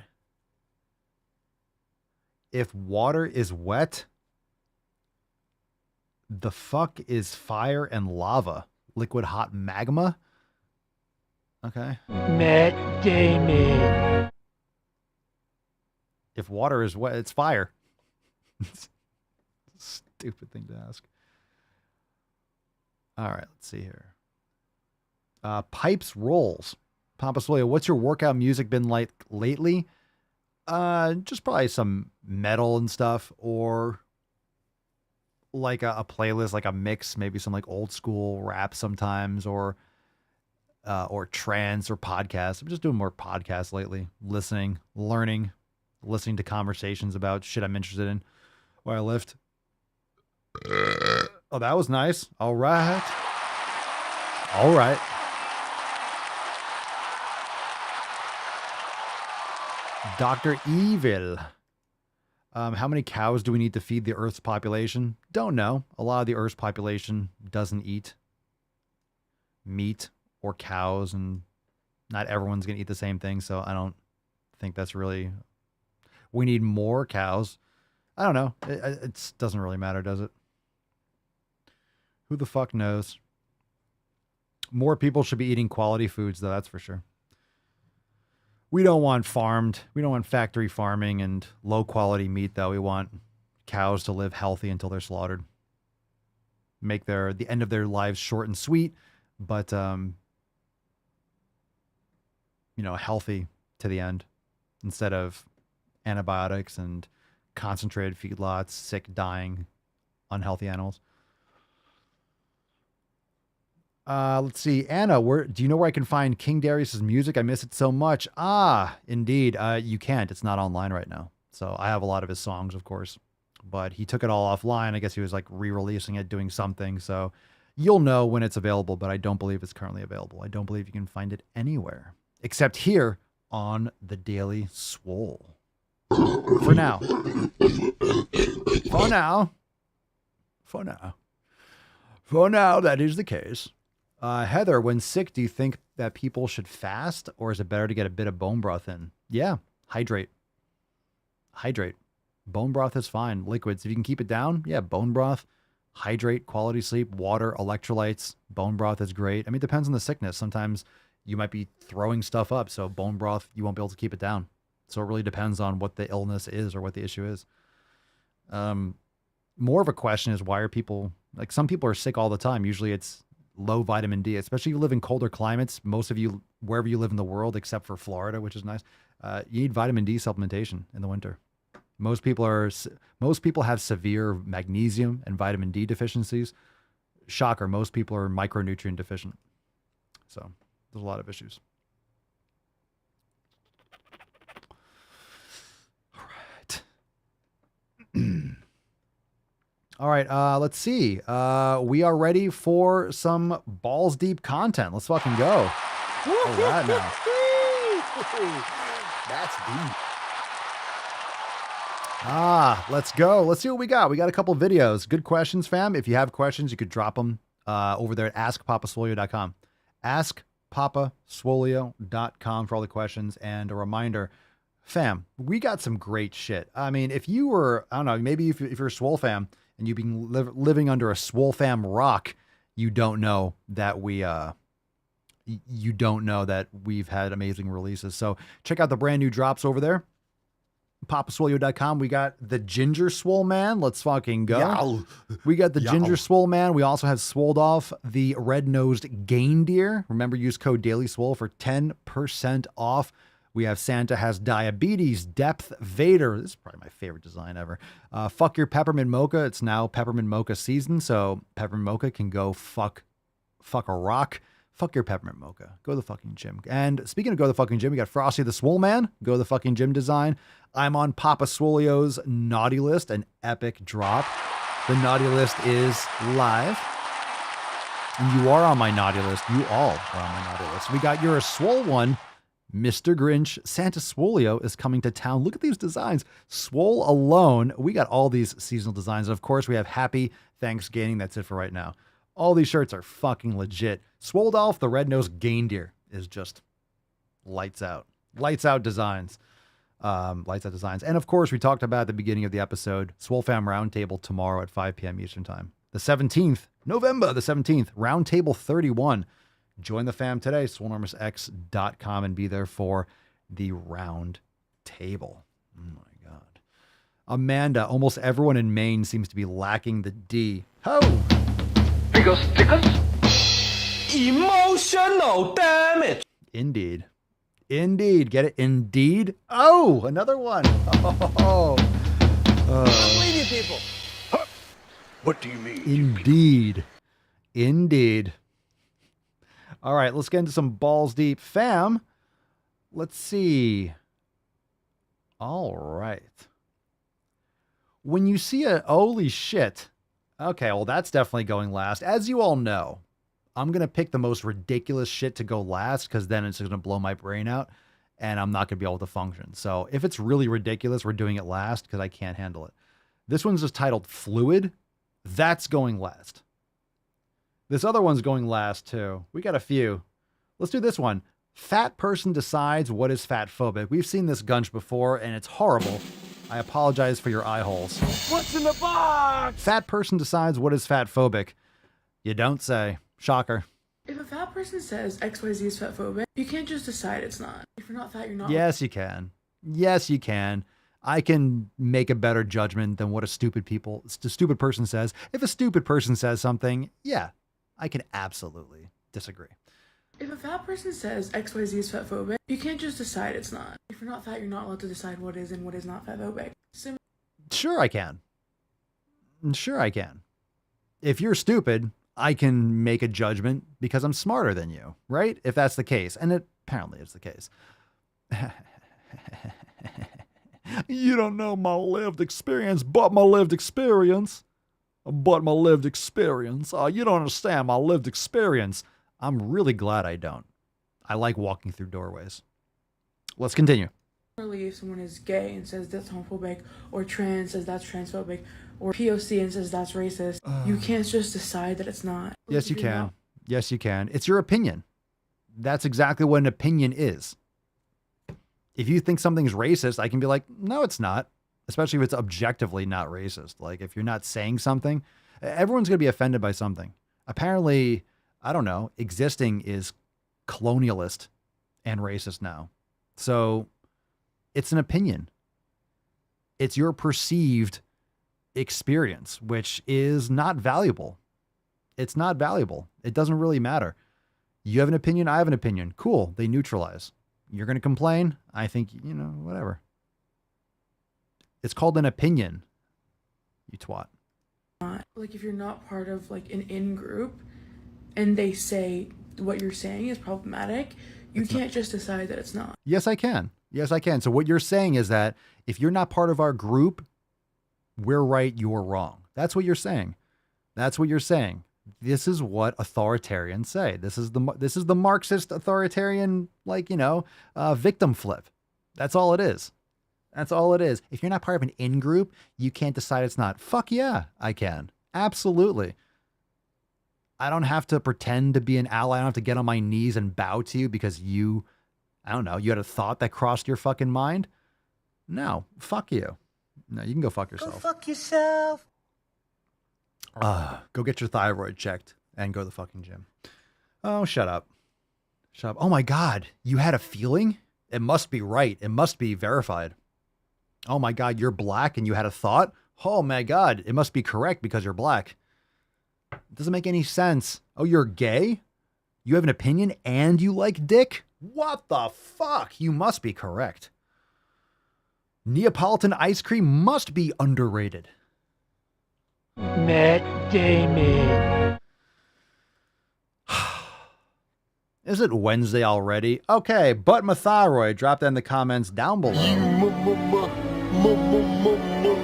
Speaker 4: If water is wet, the fuck is fire and lava? Liquid hot magma? Okay.
Speaker 5: Matt Damon.
Speaker 4: If water is wet, it's fire. Stupid thing to ask. All right, let's see here. Pipes rolls. Papa Swole, what's your workout music been like lately? Just probably some metal and stuff, or like a playlist, like a mix, maybe some like old school rap sometimes, or trance or podcasts. I'm just doing more podcasts lately, listening, learning, listening to conversations about shit I'm interested in while I lift. Oh, that was nice. All right. All right. Dr. Evil. How many cows do we need to feed the Earth's population? Don't know. A lot of the Earth's population doesn't eat meat or cows, and not everyone's going to eat the same thing, so I don't think that's really... We need more cows. I don't know. It doesn't really matter, does it? Who the fuck knows? More people should be eating quality foods, though, that's for sure. We don't want factory farming and low quality meat, though. We want cows to live healthy until they're slaughtered. Make the end of their lives short and sweet, but healthy to the end, instead of antibiotics and concentrated feedlots, sick, dying, unhealthy animals. Let's see. Anna, do you know where I can find King Darius's music? I miss it so much. Indeed. You can't. It's not online right now. So I have a lot of his songs, of course, but he took it all offline. I guess he was like re-releasing it, doing something. So you'll know when it's available, but I don't believe it's currently available. I don't believe you can find it anywhere except here on the Daily Swole. For now. For now. For now. For now, that is the case. Heather, when sick, do you think that people should fast, or is it better to get a bit of bone broth in? Yeah, hydrate. Hydrate. Bone broth is fine. Liquids, if you can keep it down, yeah, bone broth, hydrate, quality sleep, water, electrolytes. Bone broth is great. I mean, it depends on the sickness. Sometimes you might be throwing stuff up, so bone broth, you won't be able to keep it down. So it really depends on what the illness is or what the issue is. More of a question is, why are people, like, some people are sick all the time. Usually it's low vitamin D, especially if you live in colder climates. Most of you, wherever you live in the world, except for Florida, which is nice, you need vitamin D supplementation in the winter. Most people have severe magnesium and vitamin D deficiencies. Shocker, most people are micronutrient deficient. So there's a lot of issues. All right, let's see. We are ready for some balls deep content. Let's fucking go. All right now. That's deep. Let's go. Let's see what we got. We got a couple videos. Good questions, fam. If you have questions, you could drop them over there at askpapaswolio.com. Askpapaswolio.com for all the questions. And a reminder, fam, we got some great shit. I mean, if you were, I don't know, maybe if you're a Swole fam and you've been living under a Swole fam rock, you don't know that we've had amazing releases. So check out the brand new drops over there. Papaswolio.com. We got the Ginger Swole Man. Let's fucking go. Yow. We got the Ginger Swole Man. We also have Swoled Off the Red-Nosed Gain Deer. Remember, use code DailySwole for 10% off. We have Santa Has Diabetes, Depth Vader. This is probably my favorite design ever. Fuck Your Peppermint Mocha. It's now Peppermint Mocha season, so Peppermint Mocha can go fuck a rock. Fuck your Peppermint Mocha. Go to the fucking gym. And speaking of go to the fucking gym, we got Frosty the Swole Man. Go to the fucking gym design. I'm on Papa Swolio's naughty list, an epic drop. The naughty list is live. And you are on my naughty list. You all are on my naughty list. We got You're a Swole One. Mr. Grinch, Santa Swolio is coming to town. Look at these designs. Swole alone. We got all these seasonal designs. And of course, we have Happy Thanksgiving. That's it for right now. All these shirts are fucking legit. Swole Off the Red-Nosed Gain Deer is just lights out. Lights out designs. Lights out designs. And of course, we talked about at the beginning of the episode, Swole Fam Roundtable tomorrow at 5 p.m. Eastern Time. The 17th, November the 17th, Roundtable 31. Join the fam today, swolenormousx.com, and be there for the round table. Oh my God. Amanda, almost everyone in Maine seems to be lacking the D. Ho!
Speaker 5: Stickers. Emotional damage.
Speaker 4: Indeed. Get it? Indeed. Oh, another one. Oh.
Speaker 5: I'm leaving people. What do you mean?
Speaker 4: Indeed. All right, let's get into some balls deep, fam. Let's see. All right. When you see holy shit. Okay, well, that's definitely going last. As you all know, I'm going to pick the most ridiculous shit to go last because then it's going to blow my brain out and I'm not going to be able to function. So if it's really ridiculous, we're doing it last because I can't handle it. This one's just titled Fluid. That's going last. This other one's going last too. We got a few. Let's do this one. Fat person decides what is fat phobic. We've seen this gunch before and it's horrible. I apologize for your eye holes.
Speaker 5: What's in the box?
Speaker 4: Fat person decides what is fat phobic. You don't say. Shocker.
Speaker 20: If a fat person says XYZ is fat phobic, you can't just decide it's not. If you're not fat, you're not.
Speaker 4: Yes, you can. Yes, you can. I can make a better judgment than what a stupid person says. If a stupid person says something, yeah, I can absolutely disagree.
Speaker 20: If a fat person says XYZ is fat phobic, you can't just decide it's not. If you're not fat, you're not allowed to decide what is and what is not fat phobic.
Speaker 4: Sure I can. Sure I can. If you're stupid, I can make a judgment because I'm smarter than you, right? If that's the case. And it apparently is the case. You don't know my lived experience, but my lived experience. But my lived experience. You don't understand my lived experience. I'm really glad I don't. I like walking through doorways. Let's continue.
Speaker 20: If someone is gay and says that's homophobic, or trans says that's transphobic, or POC and says that's racist, you can't just decide that it's not.
Speaker 4: Yes, you can. Yes, you can. It's your opinion. That's exactly what an opinion is. If you think something's racist, I can be like, no, it's not. Especially if it's objectively not racist. Like if you're not saying something, everyone's going to be offended by something. Apparently, I don't know, existing is colonialist and racist now. So it's an opinion. It's your perceived experience, which is not valuable. It's not valuable. It doesn't really matter. You have an opinion. I have an opinion. Cool. They neutralize. You're going to complain. I think, whatever. It's called an opinion. You twat.
Speaker 20: Like if you're not part of like an in-group and they say what you're saying is problematic, you can't just decide that it's not.
Speaker 4: Yes, I can. Yes, I can. So what you're saying is that if you're not part of our group, we're right, you're wrong. That's what you're saying. That's what you're saying. This is what authoritarians say. This is the Marxist authoritarian, victim flip. That's all it is. That's all it is. If you're not part of an in-group, you can't decide it's not. Fuck yeah, I can. Absolutely. I don't have to pretend to be an ally. I don't have to get on my knees and bow to you because you had a thought that crossed your fucking mind. No, fuck you. No, you can go fuck yourself.
Speaker 5: Go fuck yourself.
Speaker 4: Go get your thyroid checked and go to the fucking gym. Oh, shut up. Shut up. Oh my God. You had a feeling? It must be right. It must be verified. Oh my God. You're black and you had a thought? Oh my God. It must be correct because you're black. It doesn't make any sense. Oh, you're gay? You have an opinion and you like dick? What the fuck? You must be correct. Neapolitan ice cream must be underrated.
Speaker 5: Matt Damon.
Speaker 4: Is it Wednesday already? Okay, but my thyroid. Drop that in the comments down below.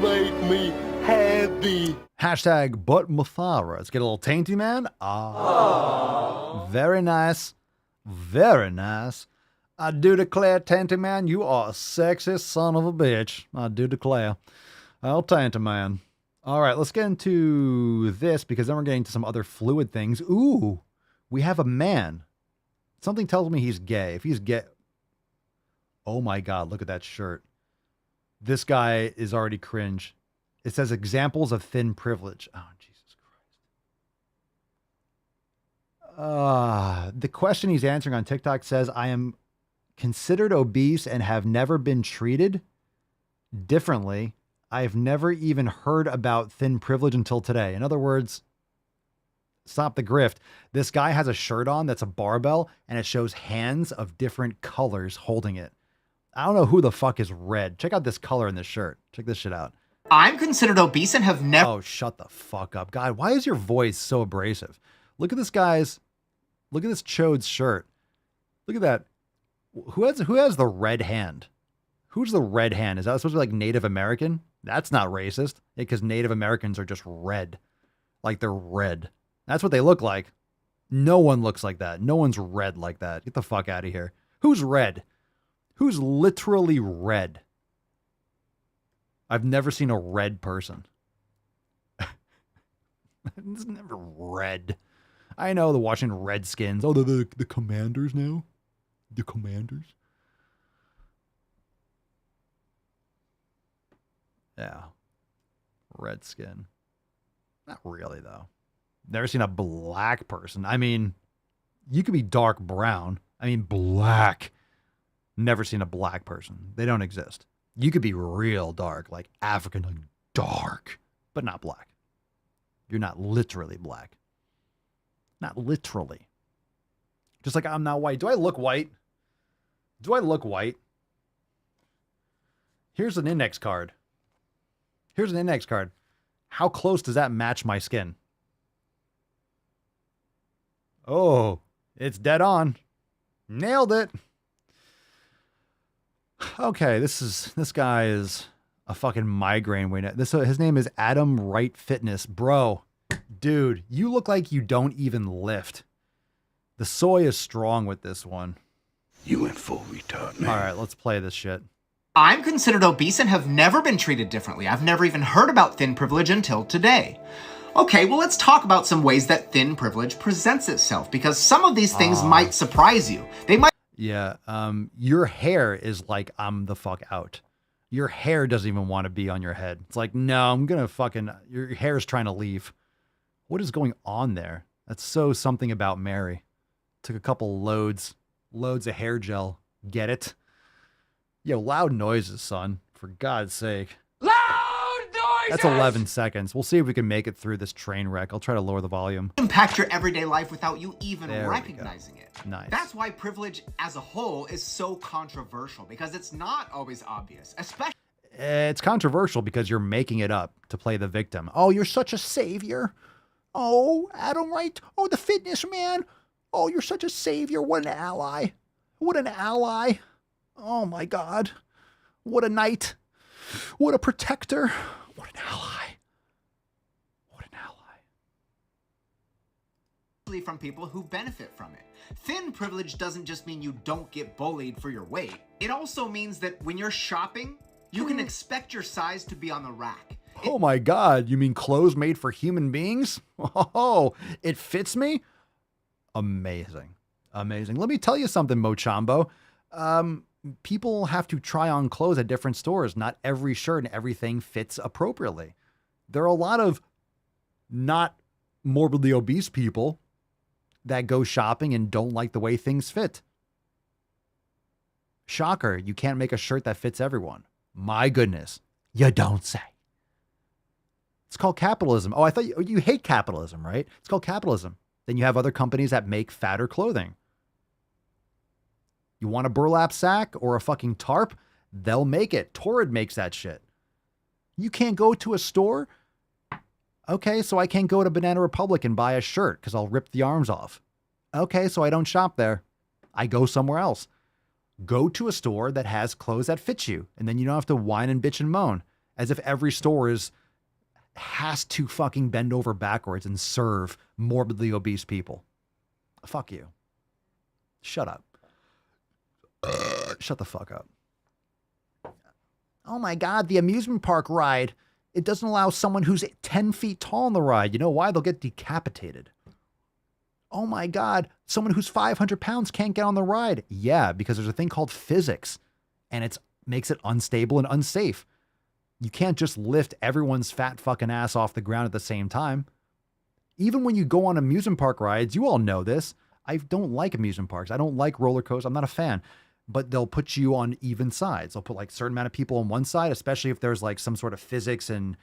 Speaker 5: Make me happy.
Speaker 4: Hashtag but my thyroid. Let's get a little tainty, man. Very nice. Very nice. I do declare, tainty man, you are a sexy son of a bitch. I do declare. Oh, tainty man. All right, let's get into this because then we're getting to some other fluid things. Ooh, we have a man. Something tells me he's gay. If he's gay, oh my God, look at that shirt. This guy is already cringe. It says examples of thin privilege. Oh, Jesus Christ. The question he's answering on TikTok says, I am considered obese and have never been treated differently. I've never even heard about thin privilege until today. In other words, stop the grift. This guy has a shirt on that's a barbell and it shows hands of different colors holding it. I don't know who the fuck is red. Check out this color in this shirt. Check this shit out.
Speaker 21: I'm considered obese and have never...
Speaker 4: Oh, shut the fuck up. God, why is your voice so abrasive? Look at this chode's shirt. Look at that. Who has the red hand? Who's the red hand? Is that supposed to be like Native American? That's not racist because Native Americans are just red. Like they're red. That's what they look like. No one looks like that. No one's red like that. Get the fuck out of here. Who's red? Who's literally red? I've never seen a red person. It's never red. I know the Washington Redskins. Oh, the Commanders now? The Commanders? Yeah. Redskin. Not really, though. Never seen a black person. I mean, you could be dark brown. I mean, black. Never seen a black person. They don't exist. You could be real dark, like African dark, but not black. You're not literally black. Not literally. Just like I'm not white. Do I look white? Do I look white? Here's an index card. Here's an index card. How close does that match my skin? Oh, it's dead on. Nailed it. Okay, this guy is a fucking migraine waiting. His name is Adam Wright Fitness. Bro, dude, you look like you don't even lift. The soy is strong with this one.
Speaker 6: You went full retard, man.
Speaker 4: All right, let's play this shit.
Speaker 21: I'm considered obese and have never been treated differently. I've never even heard about thin privilege until today. Okay, well, let's talk about some ways that thin privilege presents itself, because some of these things might surprise you. They might.
Speaker 4: Yeah. Your hair is like, I'm the fuck out. Your hair doesn't even want to be on your head. It's like, no, I'm going to fucking, your hair's trying to leave. What is going on there? That's so something about Mary. Took a couple loads of hair gel. Get it? Yo, loud noises, son. For God's sake.
Speaker 14: Loud noises!
Speaker 4: That's 11 seconds. We'll see if we can make it through this train wreck. I'll try to lower the volume.
Speaker 21: Impact your everyday life without you even
Speaker 4: There we
Speaker 21: recognizing it.
Speaker 4: Nice.
Speaker 21: That's why privilege as a whole is so controversial, because it's not always obvious, especially.
Speaker 4: It's controversial because you're making it up to play the victim. Oh, you're such a savior. Oh, Adam Wright. Oh, the fitness man. Oh, you're such a savior. What an ally. What an ally. Oh my God. What a knight. What a protector. What an ally. What an ally.
Speaker 21: From people who benefit from it. Thin privilege doesn't just mean you don't get bullied for your weight. It also means that when you're shopping, you can expect your size to be on the rack.
Speaker 4: Oh my God. You mean clothes made for human beings? Oh, it fits me? Amazing. Amazing. Let me tell you something, Mochambo. People have to try on clothes at different stores. Not every shirt and everything fits appropriately. There are a lot of not morbidly obese people that go shopping and don't like the way things fit. Shocker, you can't make a shirt that fits everyone. My goodness, you don't say. It's called capitalism. Oh, I thought you hate capitalism, right? It's called capitalism. Then you have other companies that make fatter clothing. You want a burlap sack or a fucking tarp? They'll make it. Torrid makes that shit. You can't go to a store? Okay, so I can't go to Banana Republic and buy a shirt because I'll rip the arms off. Okay, so I don't shop there. I go somewhere else. Go to a store that has clothes that fit you, and then you don't have to whine and bitch and moan as if every store has to fucking bend over backwards and serve morbidly obese people. Fuck you. Shut up. Shut the fuck up. Oh my God, the amusement park ride. It doesn't allow someone who's 10 feet tall on the ride. You know why? They'll get decapitated. Oh my God, someone who's 500 pounds can't get on the ride. Yeah, because there's a thing called physics, and it makes it unstable and unsafe. You can't just lift everyone's fat fucking ass off the ground at the same time. Even when you go on amusement park rides, you all know this. I don't like amusement parks. I don't like roller coasters. I'm not a fan. But they'll put you on even sides. They'll put like a certain amount of people on one side, especially if there's like some sort of physics and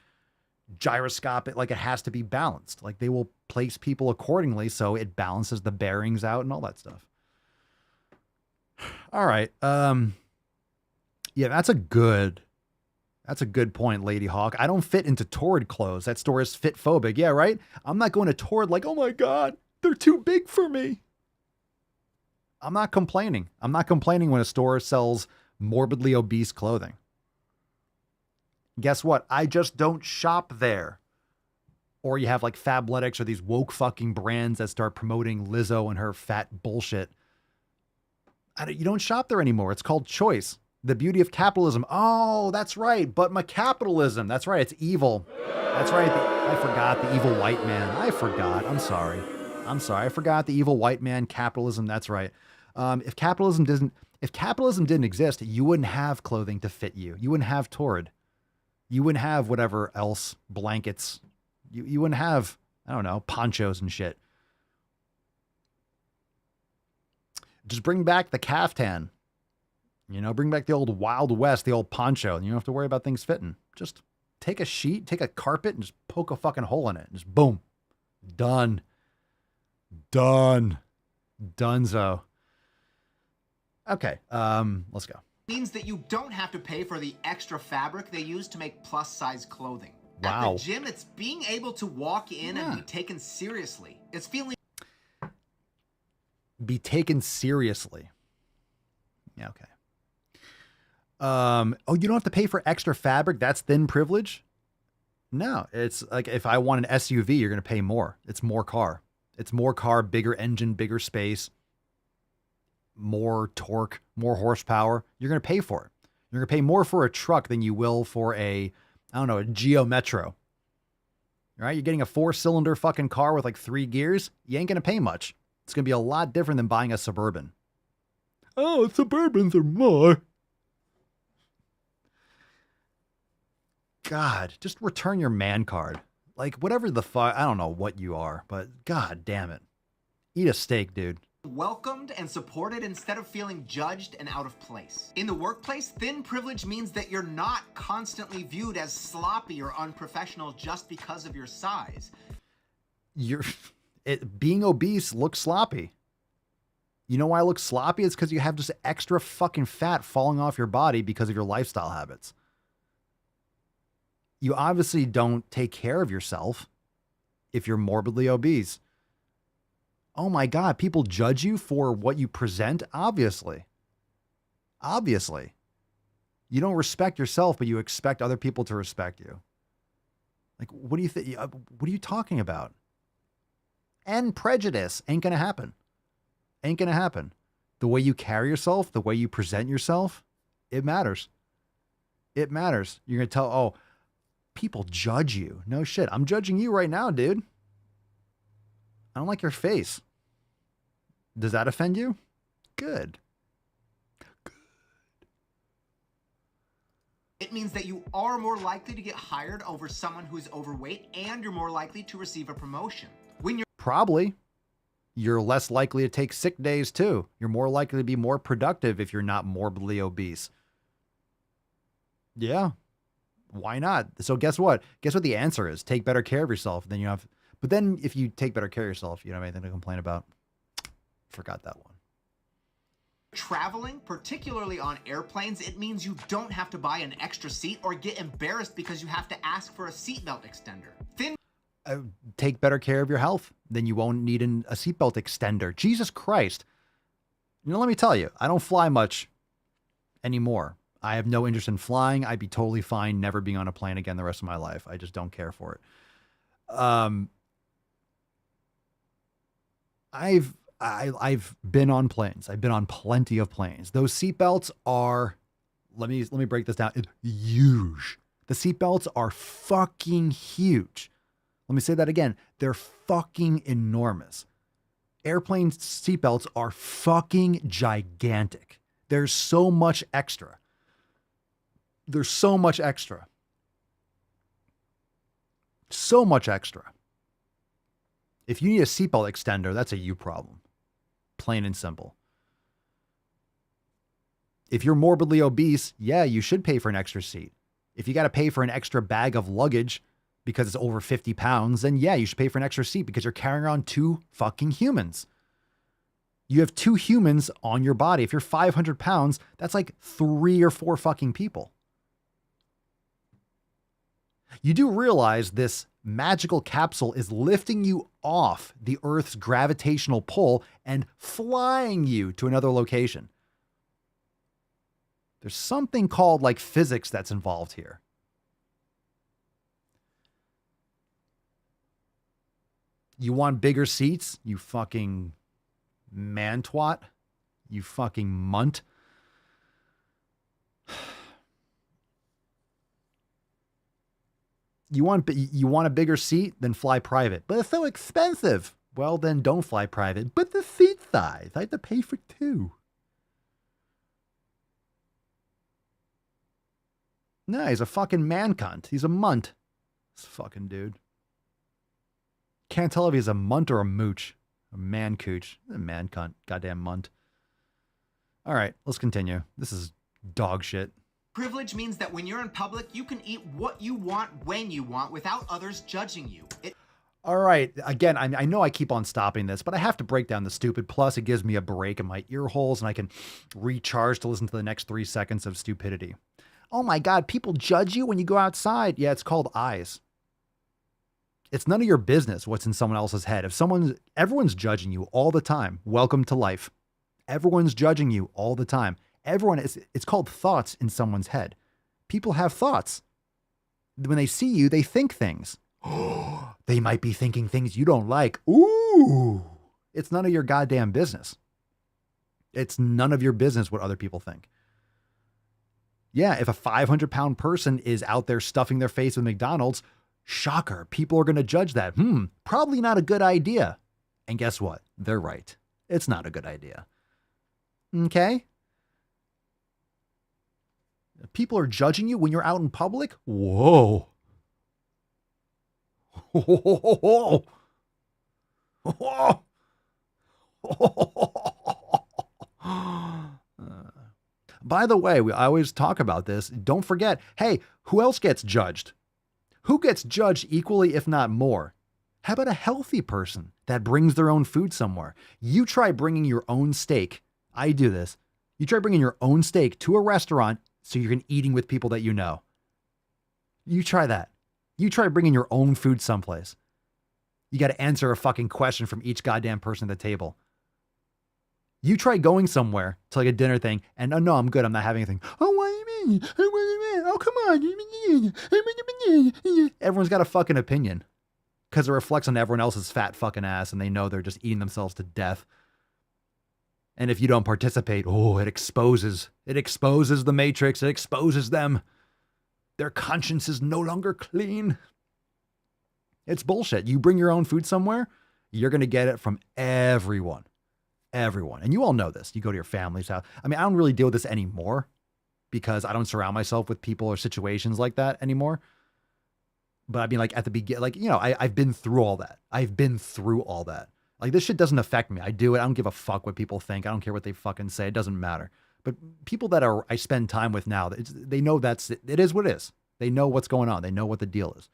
Speaker 4: gyroscope. Like it has to be balanced. Like they will place people accordingly so it balances the bearings out and all that stuff. All right. Yeah, that's a good point, Lady Hawk. I don't fit into Torrid clothes. That store is fit phobic. Yeah, right? I'm not going to Torrid like, oh my God, they're too big for me. I'm not complaining. I'm not complaining when a store sells morbidly obese clothing. Guess what? I just don't shop there. Or you have like Fabletics or these woke fucking brands that start promoting Lizzo and her fat bullshit. You don't shop there anymore. It's called choice. The beauty of capitalism. Oh, that's right. But my capitalism. That's right. It's evil. That's right. I forgot the evil white man. I forgot. I'm sorry. I forgot the evil white man, capitalism. That's right. If capitalism didn't exist, you wouldn't have clothing to fit you. You wouldn't have Torrid. You wouldn't have whatever else, blankets. You wouldn't have, I don't know, ponchos and shit. Just bring back the caftan. You know, bring back the old Wild West, the old poncho. And you don't have to worry about things fitting. Just take a sheet, take a carpet, and just poke a fucking hole in it. And just boom. Done. Dunzo. Okay, let's go.
Speaker 21: Means that you don't have to pay for the extra fabric they use to make plus-size clothing.
Speaker 4: Wow.
Speaker 21: At the gym, it's being able to walk in and be taken seriously. It's feeling...
Speaker 4: Be taken seriously. Yeah, okay. Oh, you don't have to pay for extra fabric? That's thin privilege? No, it's like if I want an SUV, you're going to pay more. It's more car. It's more car, bigger engine, bigger space, more torque, more horsepower. You're going to pay for it. You're going to pay more for a truck than you will for a Geo Metro. Right? You're getting a 4-cylinder fucking car with like 3 gears. You ain't going to pay much. It's going to be a lot different than buying a Suburban. Oh, Suburbans are more. God, just return your man card. Like, whatever the fuck, I don't know what you are, but god damn it. Eat a steak, dude.
Speaker 21: Welcomed and supported instead of feeling judged and out of place. In the workplace, thin privilege means that you're not constantly viewed as sloppy or unprofessional just because of your size.
Speaker 4: Being obese looks sloppy. You know why it looks sloppy? It's because you have just extra fucking fat falling off your body because of your lifestyle habits. You obviously don't take care of yourself if you're morbidly obese. Oh my God, people judge you for what you present? Obviously. Obviously. You don't respect yourself, but you expect other people to respect you. Like, what do you think? What are you talking about? And prejudice ain't going to happen. Ain't going to happen. The way you carry yourself, the way you present yourself, it matters. It matters. You're going to tell, oh, people judge you. No shit. I'm judging you right now, dude. I don't like your face. Does that offend you? Good.
Speaker 21: It means that you are more likely to get hired over someone who's overweight, and you're more likely to receive a promotion.
Speaker 4: Probably. You're less likely to take sick days too. You're more likely to be more productive if you're not morbidly obese. Yeah. Why not? So guess what? Guess what the answer is? Take better care of yourself. But then if you take better care of yourself, you don't have anything to complain about. Forgot that one.
Speaker 21: Traveling, particularly on airplanes, it means you don't have to buy an extra seat or get embarrassed because you have to ask for a seatbelt extender.
Speaker 4: Take better care of your health. Then you won't need a seatbelt extender. Jesus Christ. Let me tell you, I don't fly much anymore. I have no interest in flying. I'd be totally fine never being on a plane again the rest of my life. I just don't care for it. I've been on planes. I've been on plenty of planes. Those seatbelts are, let me break this down. It's huge. The seatbelts are fucking huge. Let me say that again. They're fucking enormous. Airplane seatbelts are fucking gigantic. There's so much extra. There's so much extra. So much extra. If you need a seatbelt extender, that's a you problem. Plain and simple. If you're morbidly obese, yeah, you should pay for an extra seat. If you got to pay for an extra bag of luggage because it's over 50 pounds, then yeah, you should pay for an extra seat because you're carrying around 2 fucking humans. You have 2 humans on your body. If you're 500 pounds, that's like 3 or 4 fucking people. You do realize this magical capsule is lifting you off the Earth's gravitational pull and flying you to another location. There's something called like physics that's involved here. You want bigger seats? You fucking man twat. You fucking munt. You want a bigger seat? Then fly private. But it's so expensive. Well, then don't fly private. But the seat size, I have to pay for 2. No, he's a fucking man cunt. He's a munt. This fucking dude. Can't tell if he's a munt or a mooch. A man cooch. A man cunt. Goddamn munt. All right, let's continue. This is dog shit.
Speaker 21: Privilege means that when you're in public, you can eat what you want when you want without others judging you.
Speaker 4: All right. Again, I know I keep on stopping this, but I have to break down the stupid. Plus, it gives me a break in my ear holes and I can recharge to listen to the next 3 seconds of stupidity. Oh my God, people judge you when you go outside. Yeah, it's called eyes. It's none of your business what's in someone else's head. Everyone's judging you all the time. Welcome to life. Everyone's judging you all the time. It's called thoughts in someone's head. People have thoughts. When they see you, they think things. They might be thinking things you don't like. Ooh. It's none of your goddamn business. It's none of your business what other people think. Yeah, if a 500-pound person is out there stuffing their face with McDonald's, shocker, people are going to judge that. Probably not a good idea. And guess what? They're right. It's not a good idea. Okay? People are judging you when you're out in public? Whoa. Whoa. Whoa. By the way, I always talk about this. Don't forget, hey, who else gets judged? Who gets judged equally, if not more? How about a healthy person that brings their own food somewhere? You try bringing your own steak. I do this. You try bringing your own steak to a restaurant so you're eating with people that you know. You try that. You try bringing your own food someplace. You got to answer a fucking question from each goddamn person at the table. You try going somewhere to like a dinner thing and no, I'm good. I'm not having anything. Oh, what do you mean? Oh, come on. Everyone's got a fucking opinion because it reflects on everyone else's fat fucking ass and they know they're just eating themselves to death. And if you don't participate, it exposes the matrix. It exposes them. Their conscience is no longer clean. It's bullshit. You bring your own food somewhere, you're going to get it from everyone. Everyone. And you all know this. You go to your family's house. I mean, I don't really deal with this anymore because I don't surround myself with people or situations like that anymore. But I mean, like at the beginning, like, you know, I've been through all that. Like this shit doesn't affect me. I do it. I don't give a fuck what people think. I don't care what they fucking say. It doesn't matter. But people that I spend time with now, they know it is what it is. They know what's going on. They know what the deal is.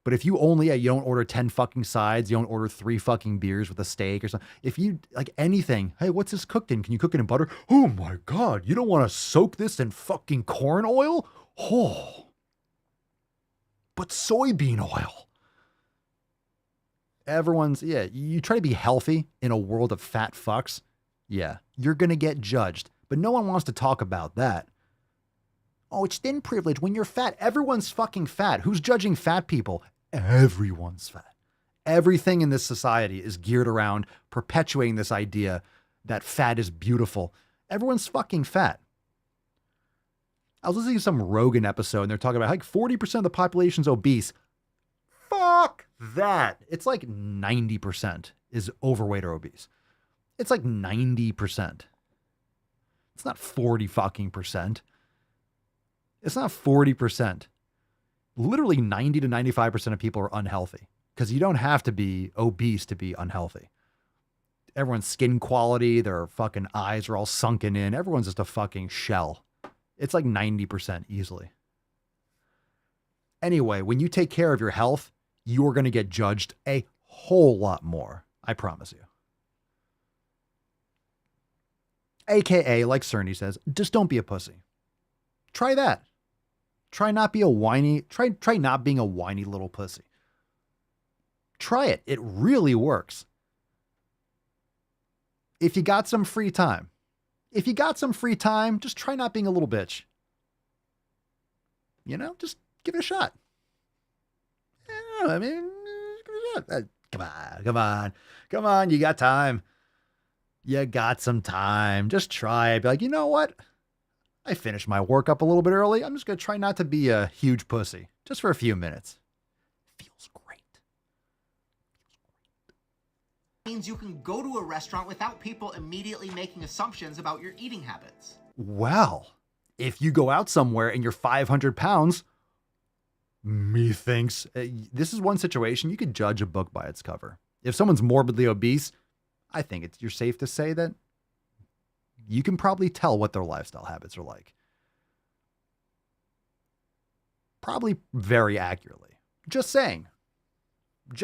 Speaker 4: But if you you don't order 10 fucking sides, you don't order 3 fucking beers with a steak or something. If you like anything, hey, what's this cooked in? Can you cook it in butter? Oh my God, you don't want to soak this in fucking corn oil? Oh, but soybean oil. You try to be healthy in a world of fat fucks. Yeah, you're going to get judged, but no one wants to talk about that. Oh, it's thin privilege when you're fat. Everyone's fucking fat. Who's judging fat people? Everyone's fat. Everything in this society is geared around perpetuating this idea that fat is beautiful. Everyone's fucking fat. I was listening to some Rogan episode and they're talking about like 40% of the population's obese. Fuck that. It's like 90% is overweight or obese. It's like 90%. It's not 40 fucking percent. It's not 40%. Literally 90 to 95% of people are unhealthy because you don't have to be obese to be unhealthy. Everyone's skin quality, their fucking eyes are all sunken in. Everyone's just a fucking shell. It's like 90% easily. Anyway, when you take care of your health, you are going to get judged a whole lot more. I promise you. AKA, like Cerny says, just don't be a pussy. Try that. Try not being a whiny little pussy. Try it. It really works. If you got some free time, just try not being a little bitch. You know, just give it a shot. I mean, give it a shot. Come on. You got time. You got some time. Just try it. Be like, you know what? I finished my work up a little bit early. I'm just going to try not to be a huge pussy just for a few minutes. Feels great.
Speaker 21: Means you can go to a restaurant without people immediately making assumptions about your eating habits.
Speaker 4: Well, if you go out somewhere and you're 500 pounds, methinks this is one situation you could judge a book by its cover. If someone's morbidly obese, I think you're safe to say that you can probably tell what their lifestyle habits are like. Probably very accurately. Just saying. I'm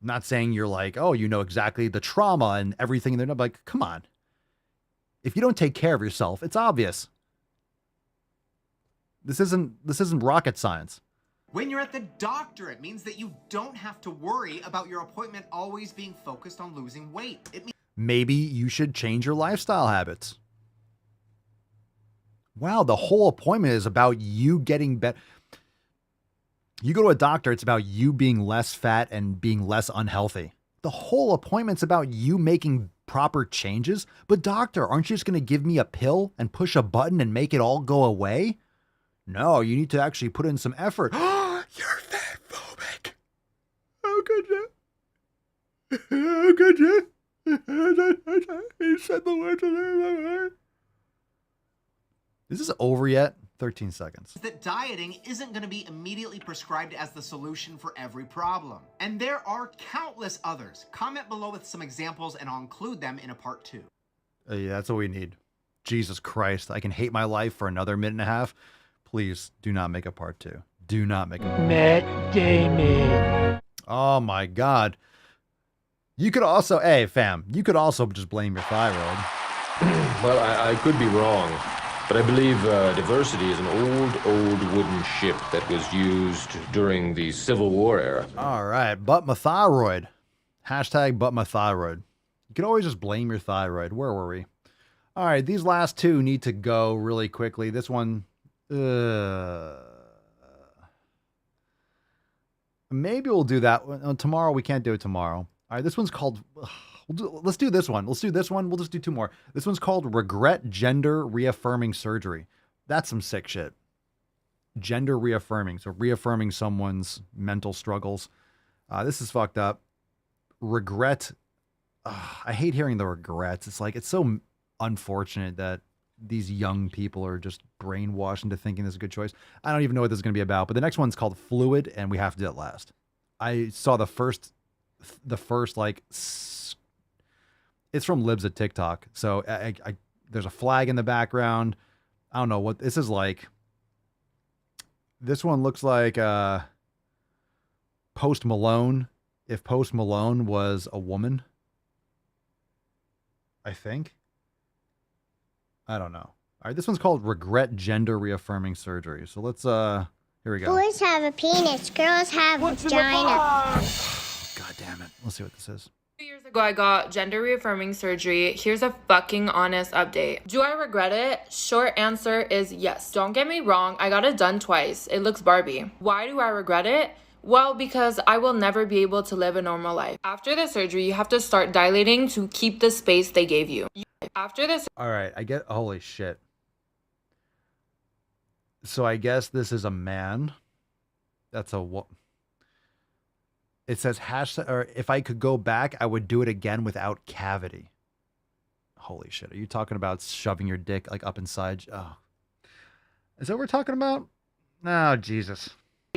Speaker 4: not saying you're like, oh, you know exactly the trauma and everything in there. No, like, come on. If you don't take care of yourself, it's obvious. This isn't rocket science.
Speaker 21: When you're at the doctor, it means that you don't have to worry about your appointment always being focused on losing weight.
Speaker 4: Maybe you should change your lifestyle habits. Wow, the whole appointment is about you getting better. You go to a doctor, it's about you being less fat and being less unhealthy. The whole appointment's about you making proper changes. But doctor, aren't you just going to give me a pill and push a button and make it all go away? No, you need to actually put in some effort. You're fat phobic. How could you? How could you? He said the word. Is this over yet? 13 seconds.
Speaker 21: That dieting isn't going to be immediately prescribed as the solution for every problem. And there are countless others. Comment below with some examples and I'll include them in a part 2.
Speaker 4: Yeah, that's what we need. Jesus Christ, I can hate my life for another minute and a half. Please do not make a part 2. Do not make a part 2.
Speaker 5: Matt Damon.
Speaker 4: Oh my God. You could also, hey fam, you could also just blame your thyroid.
Speaker 1: Well, I could be wrong. But I believe diversity is an old wooden ship that was used during the Civil War era.
Speaker 4: All right, but my thyroid. Hashtag but my thyroid. You can always just blame your thyroid. Where were we? All right, these last two need to go really quickly. This one, maybe we'll do that one. Tomorrow, we can't do it tomorrow. All right, this one's called... Let's do this one. Let's do this one. We'll just do 2 more. This one's called Regret Gender Reaffirming Surgery. That's some sick shit. Gender reaffirming. So reaffirming someone's mental struggles. This is fucked up. Regret. I hate hearing the regrets. It's like, it's so unfortunate that these young people are just brainwashed into thinking this is a good choice. I don't even know what this is going to be about, but the next one's called Fluid, and we have to do it last. I saw the first like... It's from Libs at TikTok. So there's a flag in the background. I don't know what this is like. This one looks like Post Malone. If Post Malone was a woman, I think. I don't know. All right, this one's called Regret Gender Reaffirming Surgery. So let's here we go.
Speaker 22: Boys have a penis, girls have a vagina.
Speaker 4: God damn it. Let's see what this is.
Speaker 23: 2 years ago, I got gender reaffirming surgery. Here's a fucking honest update. Do I regret it? Short answer is yes. Don't get me wrong, I got it done twice. It looks Barbie. Why do I regret it? Well, because I will never be able to live a normal life. After the surgery, you have to start dilating to keep the space they gave you. After this...
Speaker 4: All right, I get... Holy shit. So I guess this is a man. That's a... It says hashtag, or if I could go back, I would do it again without cavity. Holy shit. Are you talking about shoving your dick like up inside? Oh. Is that what we're talking about? Oh, Jesus.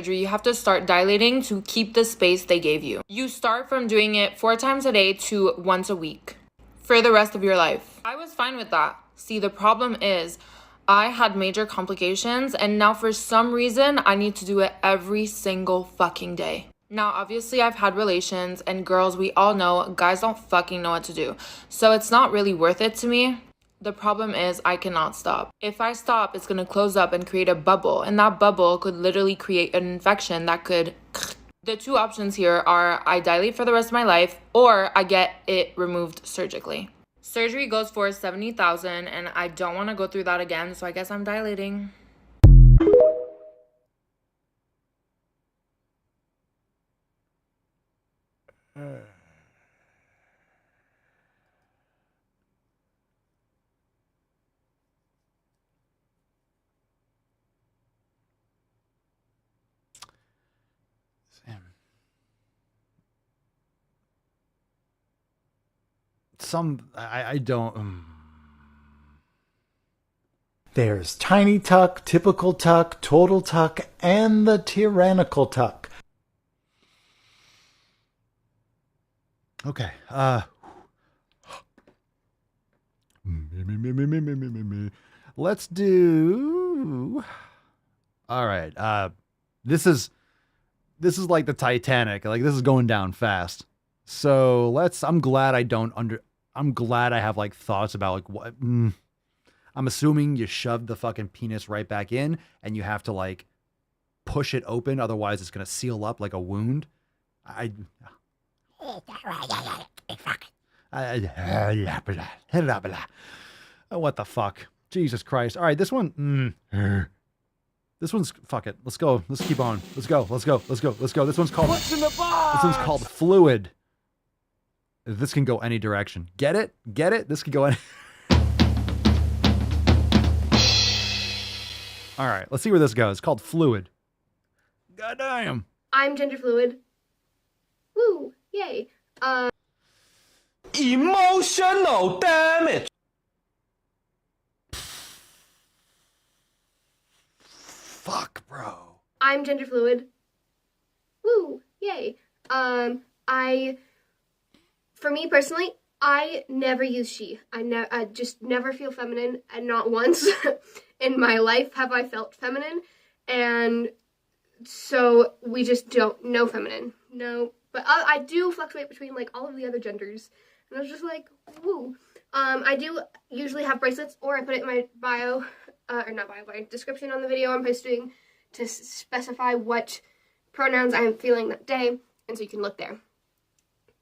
Speaker 23: You have to start dilating to keep the space they gave you. You start from doing it 4 times a day to once a week for the rest of your life. I was fine with that. See, the problem is I had major complications and now for some reason I need to do it every single fucking day. Now, obviously, I've had relations, and girls, we all know, guys don't fucking know what to do. So it's not really worth it to me. The problem is I cannot stop. If I stop, it's going to close up and create a bubble, and that bubble could literally create an infection that could... The 2 options here are I dilate for the rest of my life, or I get it removed surgically. Surgery goes for $70,000, and I don't want to go through that again, so I guess I'm dilating.
Speaker 4: I don't.
Speaker 5: There's tiny tuck, typical tuck, total tuck, and the tyrannical tuck.
Speaker 4: Okay. Let's do. All right. This is like the Titanic. Like, this is going down fast. So I'm glad I have like thoughts about like what. I'm assuming you shoved the fucking penis right back in and you have to like push it open. Otherwise it's going to seal up like a wound. What the fuck? Jesus Christ. All right, this one. This one's, fuck it. Let's go. Let's keep on. Let's go. This one's called.
Speaker 14: What's in the box?
Speaker 4: This one's called Fluid. This can go any direction. Get it? Get it? This could go any. All right, let's see where this goes. It's called fluid. Goddamn.
Speaker 2: I'm gender fluid. Woo! Yay.
Speaker 3: Emotional damage.
Speaker 4: Fuck, bro.
Speaker 2: I'm gender fluid. Woo! Yay. For me personally, I never use she. I just never feel feminine, and not once in my life have I felt feminine, and so we just don't know feminine. No, but I do fluctuate between like all of the other genders, and I was just like, woo. I do usually have bracelets, or I put it in my bio, or not bio, my description on the video I'm posting to specify what pronouns I'm feeling that day, and so you can look there.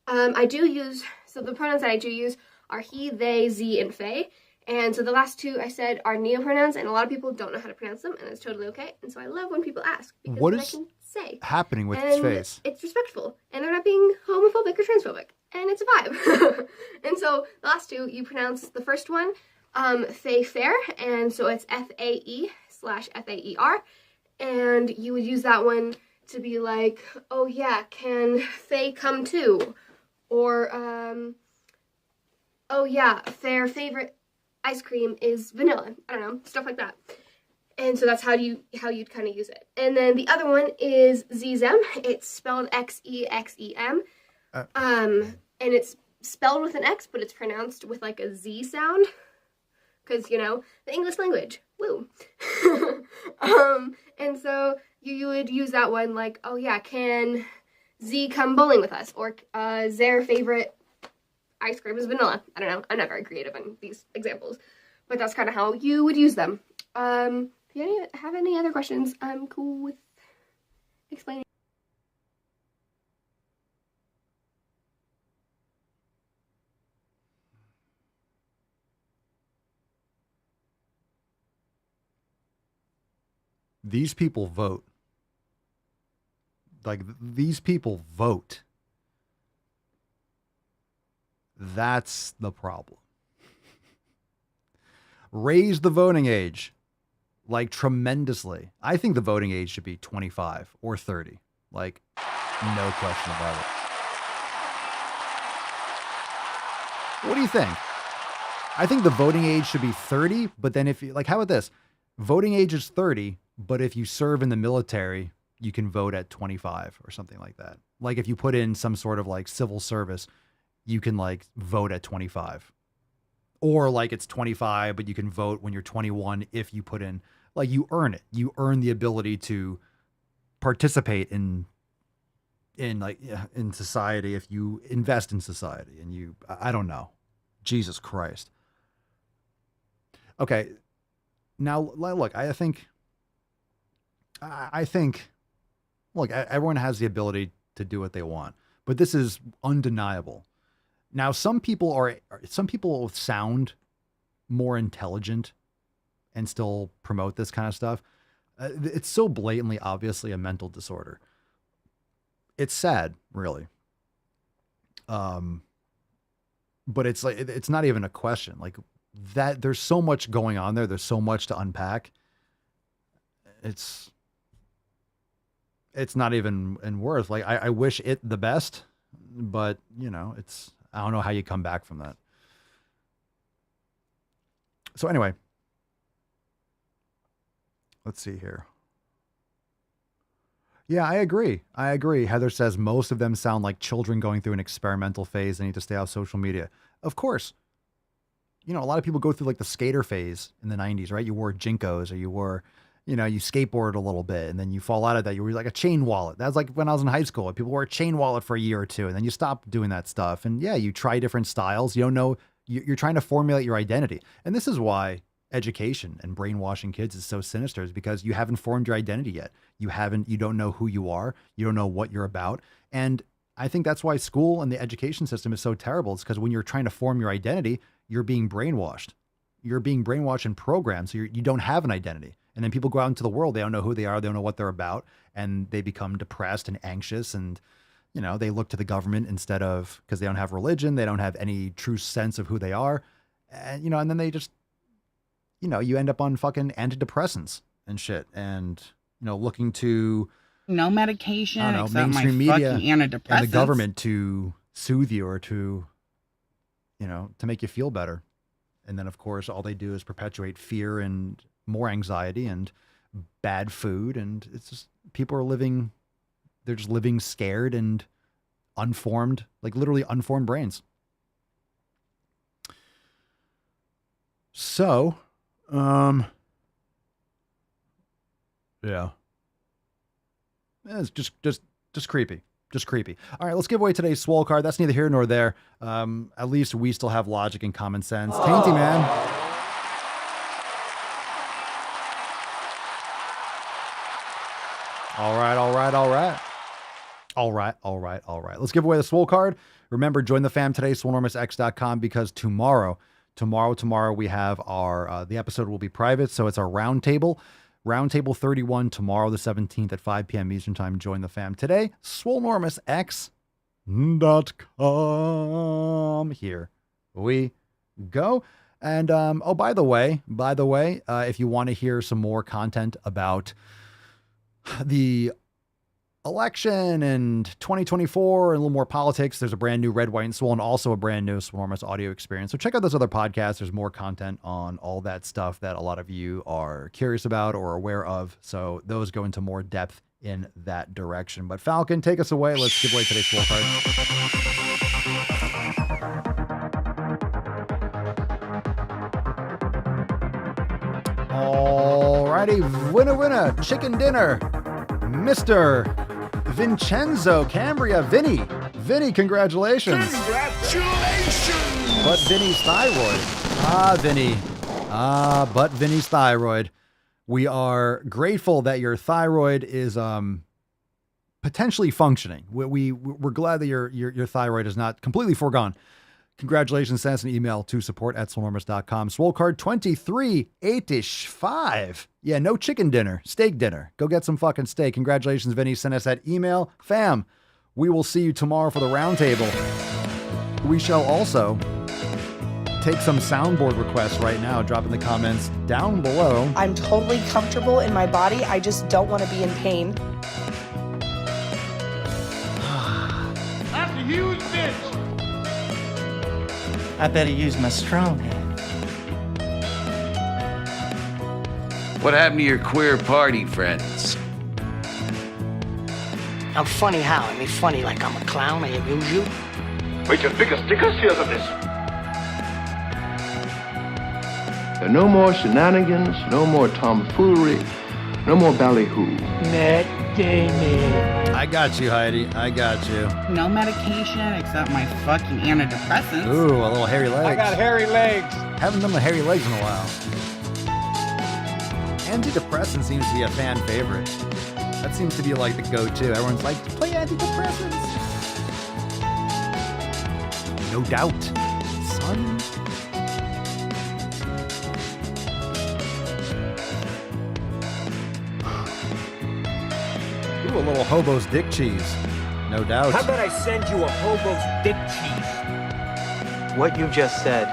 Speaker 2: So the pronouns that I do use are he, they, z, and fey. And so the last two I said are neopronouns, and a lot of people don't know how to pronounce them, and it's totally okay. And so I love when people ask, because
Speaker 4: what
Speaker 2: then
Speaker 4: is
Speaker 2: I can say.
Speaker 4: Happening with his face?
Speaker 2: It's respectful, and they're not being homophobic or transphobic, and it's a vibe. And so the last two, you pronounce the first one, fey fair, and so it's FAE/FAER, and you would use that one to be like, oh yeah, can Faye come too? Or, oh yeah, their favorite ice cream is vanilla. I don't know, stuff like that. And so that's how you'd kind of use it. And then the other one is Zem. It's spelled Xexem. And it's spelled with an X, but it's pronounced with like a Z sound. Because, you know, the English language. Woo. And so you would use that one like, oh yeah, can Z come bowling with us? Or their favorite ice cream is vanilla. I don't know. I'm not very creative in these examples. But that's kind of how you would use them. If you have any other questions, I'm cool with explaining.
Speaker 4: These people vote. Like, these people vote. That's the problem. Raise the voting age, like, tremendously. I think the voting age should be 25 or 30. Like, no question about it. What do you think? I think the voting age should be 30, but then if you, like, how about this? Voting age is 30, but if you serve in the military, you can vote at 25 or something like that. Like, if you put in some sort of like civil service, you can like vote at 25. Or like it's 25, but you can vote when you're 21 if you put in, like, you earn it. You earn the ability to participate in society if you invest in society. And I don't know. Jesus Christ. Okay. Now, look, I think, look, everyone has the ability to do what they want, but this is undeniable. Now, some people sound more intelligent and still promote this kind of stuff. It's so blatantly, obviously a mental disorder. It's sad, really. But it's like, it's not even a question. Like, that there's so much going on there. There's so much to unpack. It's not even worth, like, I wish it the best, but you know, I don't know how you come back from that. So anyway, let's see here. Yeah, I agree. Heather says most of them sound like children going through an experimental phase. They need to stay off social media. Of course. You know, a lot of people go through like the skater phase in the 90s, right? You wore Jinkos, or you wore, you skateboard a little bit, and then you fall out of that. You were like a chain wallet. That was like when I was in high school. People wore a chain wallet for a year or two, and then you stop doing that stuff. And yeah, you try different styles. You don't know, you're trying to formulate your identity. And this is why education and brainwashing kids is so sinister, is because you haven't formed your identity yet. You don't know who you are. You don't know what you're about. And I think that's why school and the education system is so terrible. It's because when you're trying to form your identity, you're being brainwashed. You're being brainwashed and programmed. So you don't have an identity. And then people go out into the world. They don't know who they are. They don't know what they're about. And they become depressed and anxious and they look to the government instead of, because they don't have religion, they don't have any true sense of who they are. And, and then they just, you end up on fucking antidepressants and shit. And, looking to
Speaker 7: no medication, except
Speaker 4: mainstream
Speaker 7: my
Speaker 4: media
Speaker 7: fucking antidepressants.
Speaker 4: and the government to soothe you or to, to make you feel better. And then, of course, all they do is perpetuate fear and more anxiety and bad food. And it's just, people are they're just living scared and unformed, like literally unformed brains. So, yeah. It's just creepy. Just creepy. All right, let's give away today's Swole card. That's neither here nor there. At least we still have logic and common sense. Tainty Man. All right. Let's give away the Swole card. Remember, join the fam today, swolenormousx.com, because tomorrow we have our, the episode will be private, so it's our roundtable. Roundtable 31 tomorrow, the 17th at 5 p.m. Eastern Time. Join the fam today. swolenormousx.com. Here we go. And, by the way, if you want to hear some more content about the election and 2024 and a little more politics, there's a brand new Red, White, and Swole, and also a brand new Swolenormous audio experience. So check out those other podcasts. There's more content on all that stuff that a lot of you are curious about or aware of. So those go into more depth in that direction. But Falcon, take us away. Let's give away today's Swole card. Alrighty, winner, chicken dinner, Mr. Vincenzo Cambria. Vinny, congratulations. But Vinny's thyroid. But Vinny's thyroid. We are grateful that your thyroid is potentially functioning. We're glad that your thyroid is not completely foregone. Congratulations. Send us an email to support@swolenormous.com. Swole card 23, 8-ish, 5. Yeah, no chicken dinner, steak dinner. Go get some fucking steak. Congratulations, Vinny. Send us that email. Fam, we will see you tomorrow for the roundtable. We shall also take some soundboard requests right now. Drop in the comments down below.
Speaker 13: I'm totally comfortable in my body. I just don't want to be in pain.
Speaker 14: That's a huge bitch.
Speaker 8: I better use my strong hand.
Speaker 9: What happened to your queer party friends?
Speaker 8: I'm funny how? I mean funny like I'm a clown, I amuse you?
Speaker 15: We can pick a sticker here than this. There are no more shenanigans, no more tomfoolery, no more ballyhoo.
Speaker 8: Matt Damon.
Speaker 4: I got you, Heidi. I got you.
Speaker 7: No medication except my fucking antidepressants.
Speaker 4: Ooh, a little hairy legs.
Speaker 3: I got hairy legs.
Speaker 4: Haven't done the hairy legs in a while. Antidepressant seems to be a fan favorite. That seems to be like the go-to. Everyone's like, play antidepressants. No doubt, son. Ooh, a little hobo's dick cheese. No doubt.
Speaker 3: How about I send you a hobo's dick cheese?
Speaker 8: What you just said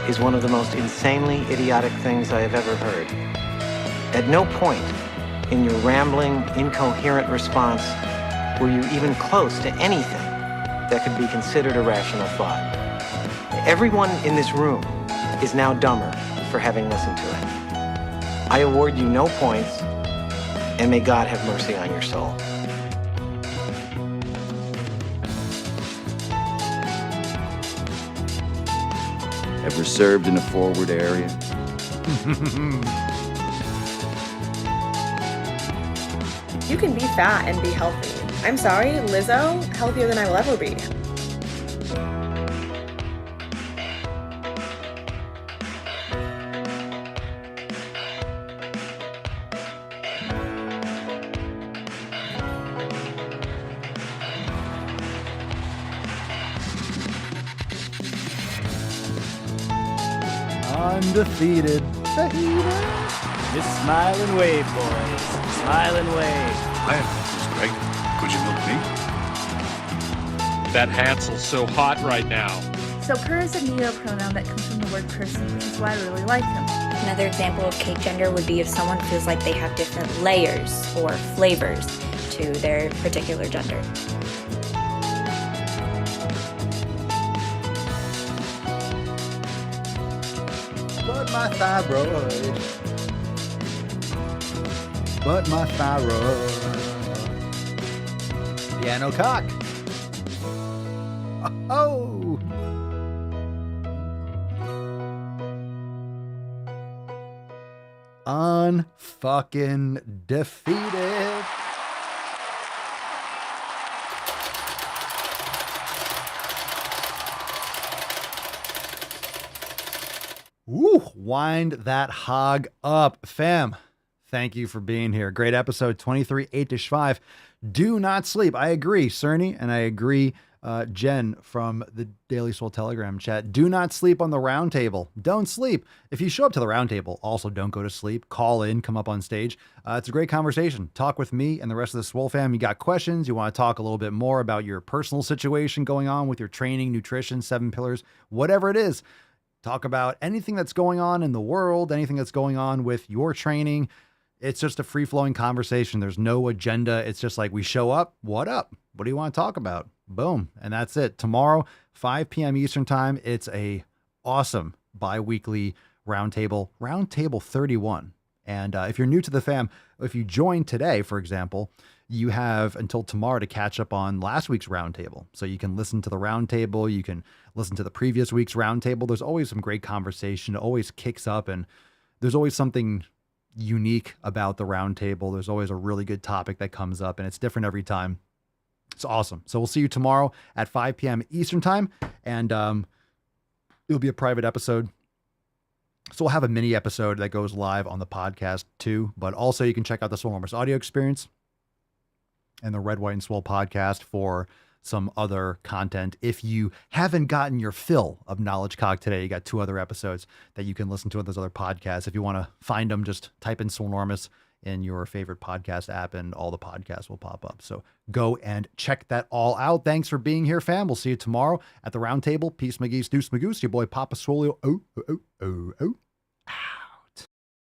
Speaker 8: is one of the most insanely idiotic things I have ever heard. At no point in your rambling, incoherent response were you even close to anything that could be considered a rational thought. Everyone in this room is now dumber for having listened to it. I award you no points, and may God have mercy on your soul.
Speaker 9: Ever served in a forward area?
Speaker 13: You can be fat and be healthy. I'm sorry, Lizzo, healthier than I will ever be.
Speaker 4: Undefeated.
Speaker 3: Just smile and wave, boys. Smile and wave.
Speaker 15: Hi, Mrs. Greg. Could you milk me?
Speaker 11: that Hansel's so hot right now.
Speaker 12: So per is a neo-pronoun that comes from the word person, which is why I really like him.
Speaker 16: Another example of cake gender would be if someone feels like they have different layers or flavors to their particular gender.
Speaker 4: But my thyroid. But my thyroid. Piano cock. Oh. Unfucking defeated. Woo, wind that hog up, fam. Thank you for being here. Great episode 23, 8-5. Do not sleep. I agree, Cerny, and I agree, Jen from the Daily Swole Telegram chat. Do not sleep on the round table. Don't sleep. If you show up to the round table, also don't go to sleep. Call in, come up on stage. It's a great conversation. Talk with me and the rest of the Swole fam. You got questions, you want to talk a little bit more about your personal situation going on with your training, nutrition, 7 pillars, whatever it is. Talk about anything that's going on in the world, anything that's going on with your training. It's just a free-flowing conversation. There's no agenda. It's just like we show up. What up? What do you want to talk about? Boom. And that's it. Tomorrow, 5 p.m. Eastern time, it's a awesome bi-weekly roundtable 31. And if you're new to the fam, if you join today, for example, you have until tomorrow to catch up on last week's roundtable. So you can listen to the roundtable. You can listen to the previous week's roundtable. There's always some great conversation. It always kicks up, and there's always something unique about the roundtable. There's always a really good topic that comes up, and it's different every time. It's awesome. So we'll see you tomorrow at 5 p.m. Eastern time, and it'll be a private episode. So we'll have a mini episode that goes live on the podcast too, but also you can check out the Swole Numbers audio experience and the Red, White, and Swole podcast for some other content. If you haven't gotten your fill of Knowledge Cog today, you got 2 other episodes that you can listen to in those other podcasts. If you want to find them, just type in Swolenormous in your favorite podcast app and all the podcasts will pop up. So go and check that all out. Thanks for being here, fam. We'll see you tomorrow at the roundtable. Peace, McGee's, Deuce, Magoose, your boy Papa Swolio. Oh.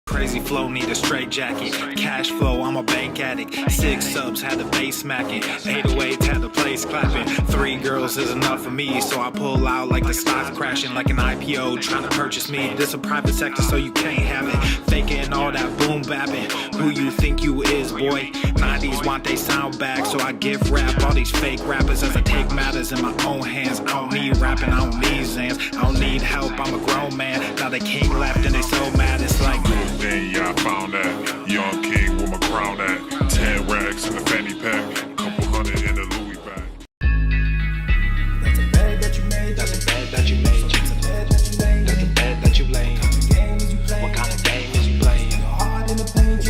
Speaker 24: Crazy flow, need a straight jacket. Cash flow, I'm a bank addict. 6 subs, had the bass smacking. 808s, had the place clapping. 3 girls is enough for me, so I pull out like the stock crashing. Like an IPO, trying to purchase me. This a private sector, so you can't have it. Faking all that boom bapping. Who you think you is, boy? 90s want they sound back, so I give rap all these fake rappers as I take matters in my own hands. I don't need rapping, I don't need Zans. I don't need help, I'm a grown man. Now the king left and they so mad, it's like
Speaker 25: then yeah, I found that young king with my crown at 10 racks in the fanny pack, couple hundred in the Louis bag.
Speaker 24: That's a bed that you made. That's a bed that you made. That's a bed that you made. That's a bed that you laid. What kind of game is you playing? We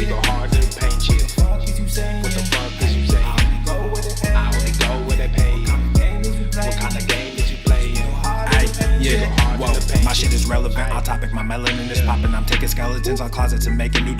Speaker 24: go hard in the paint you. What the fuck is you saying? I only go where they pay. What kind of game is you playing? Yeah, whoa, my shit is relevant. On topic, my melanin is popping. I'm taking skeletons on closets and making new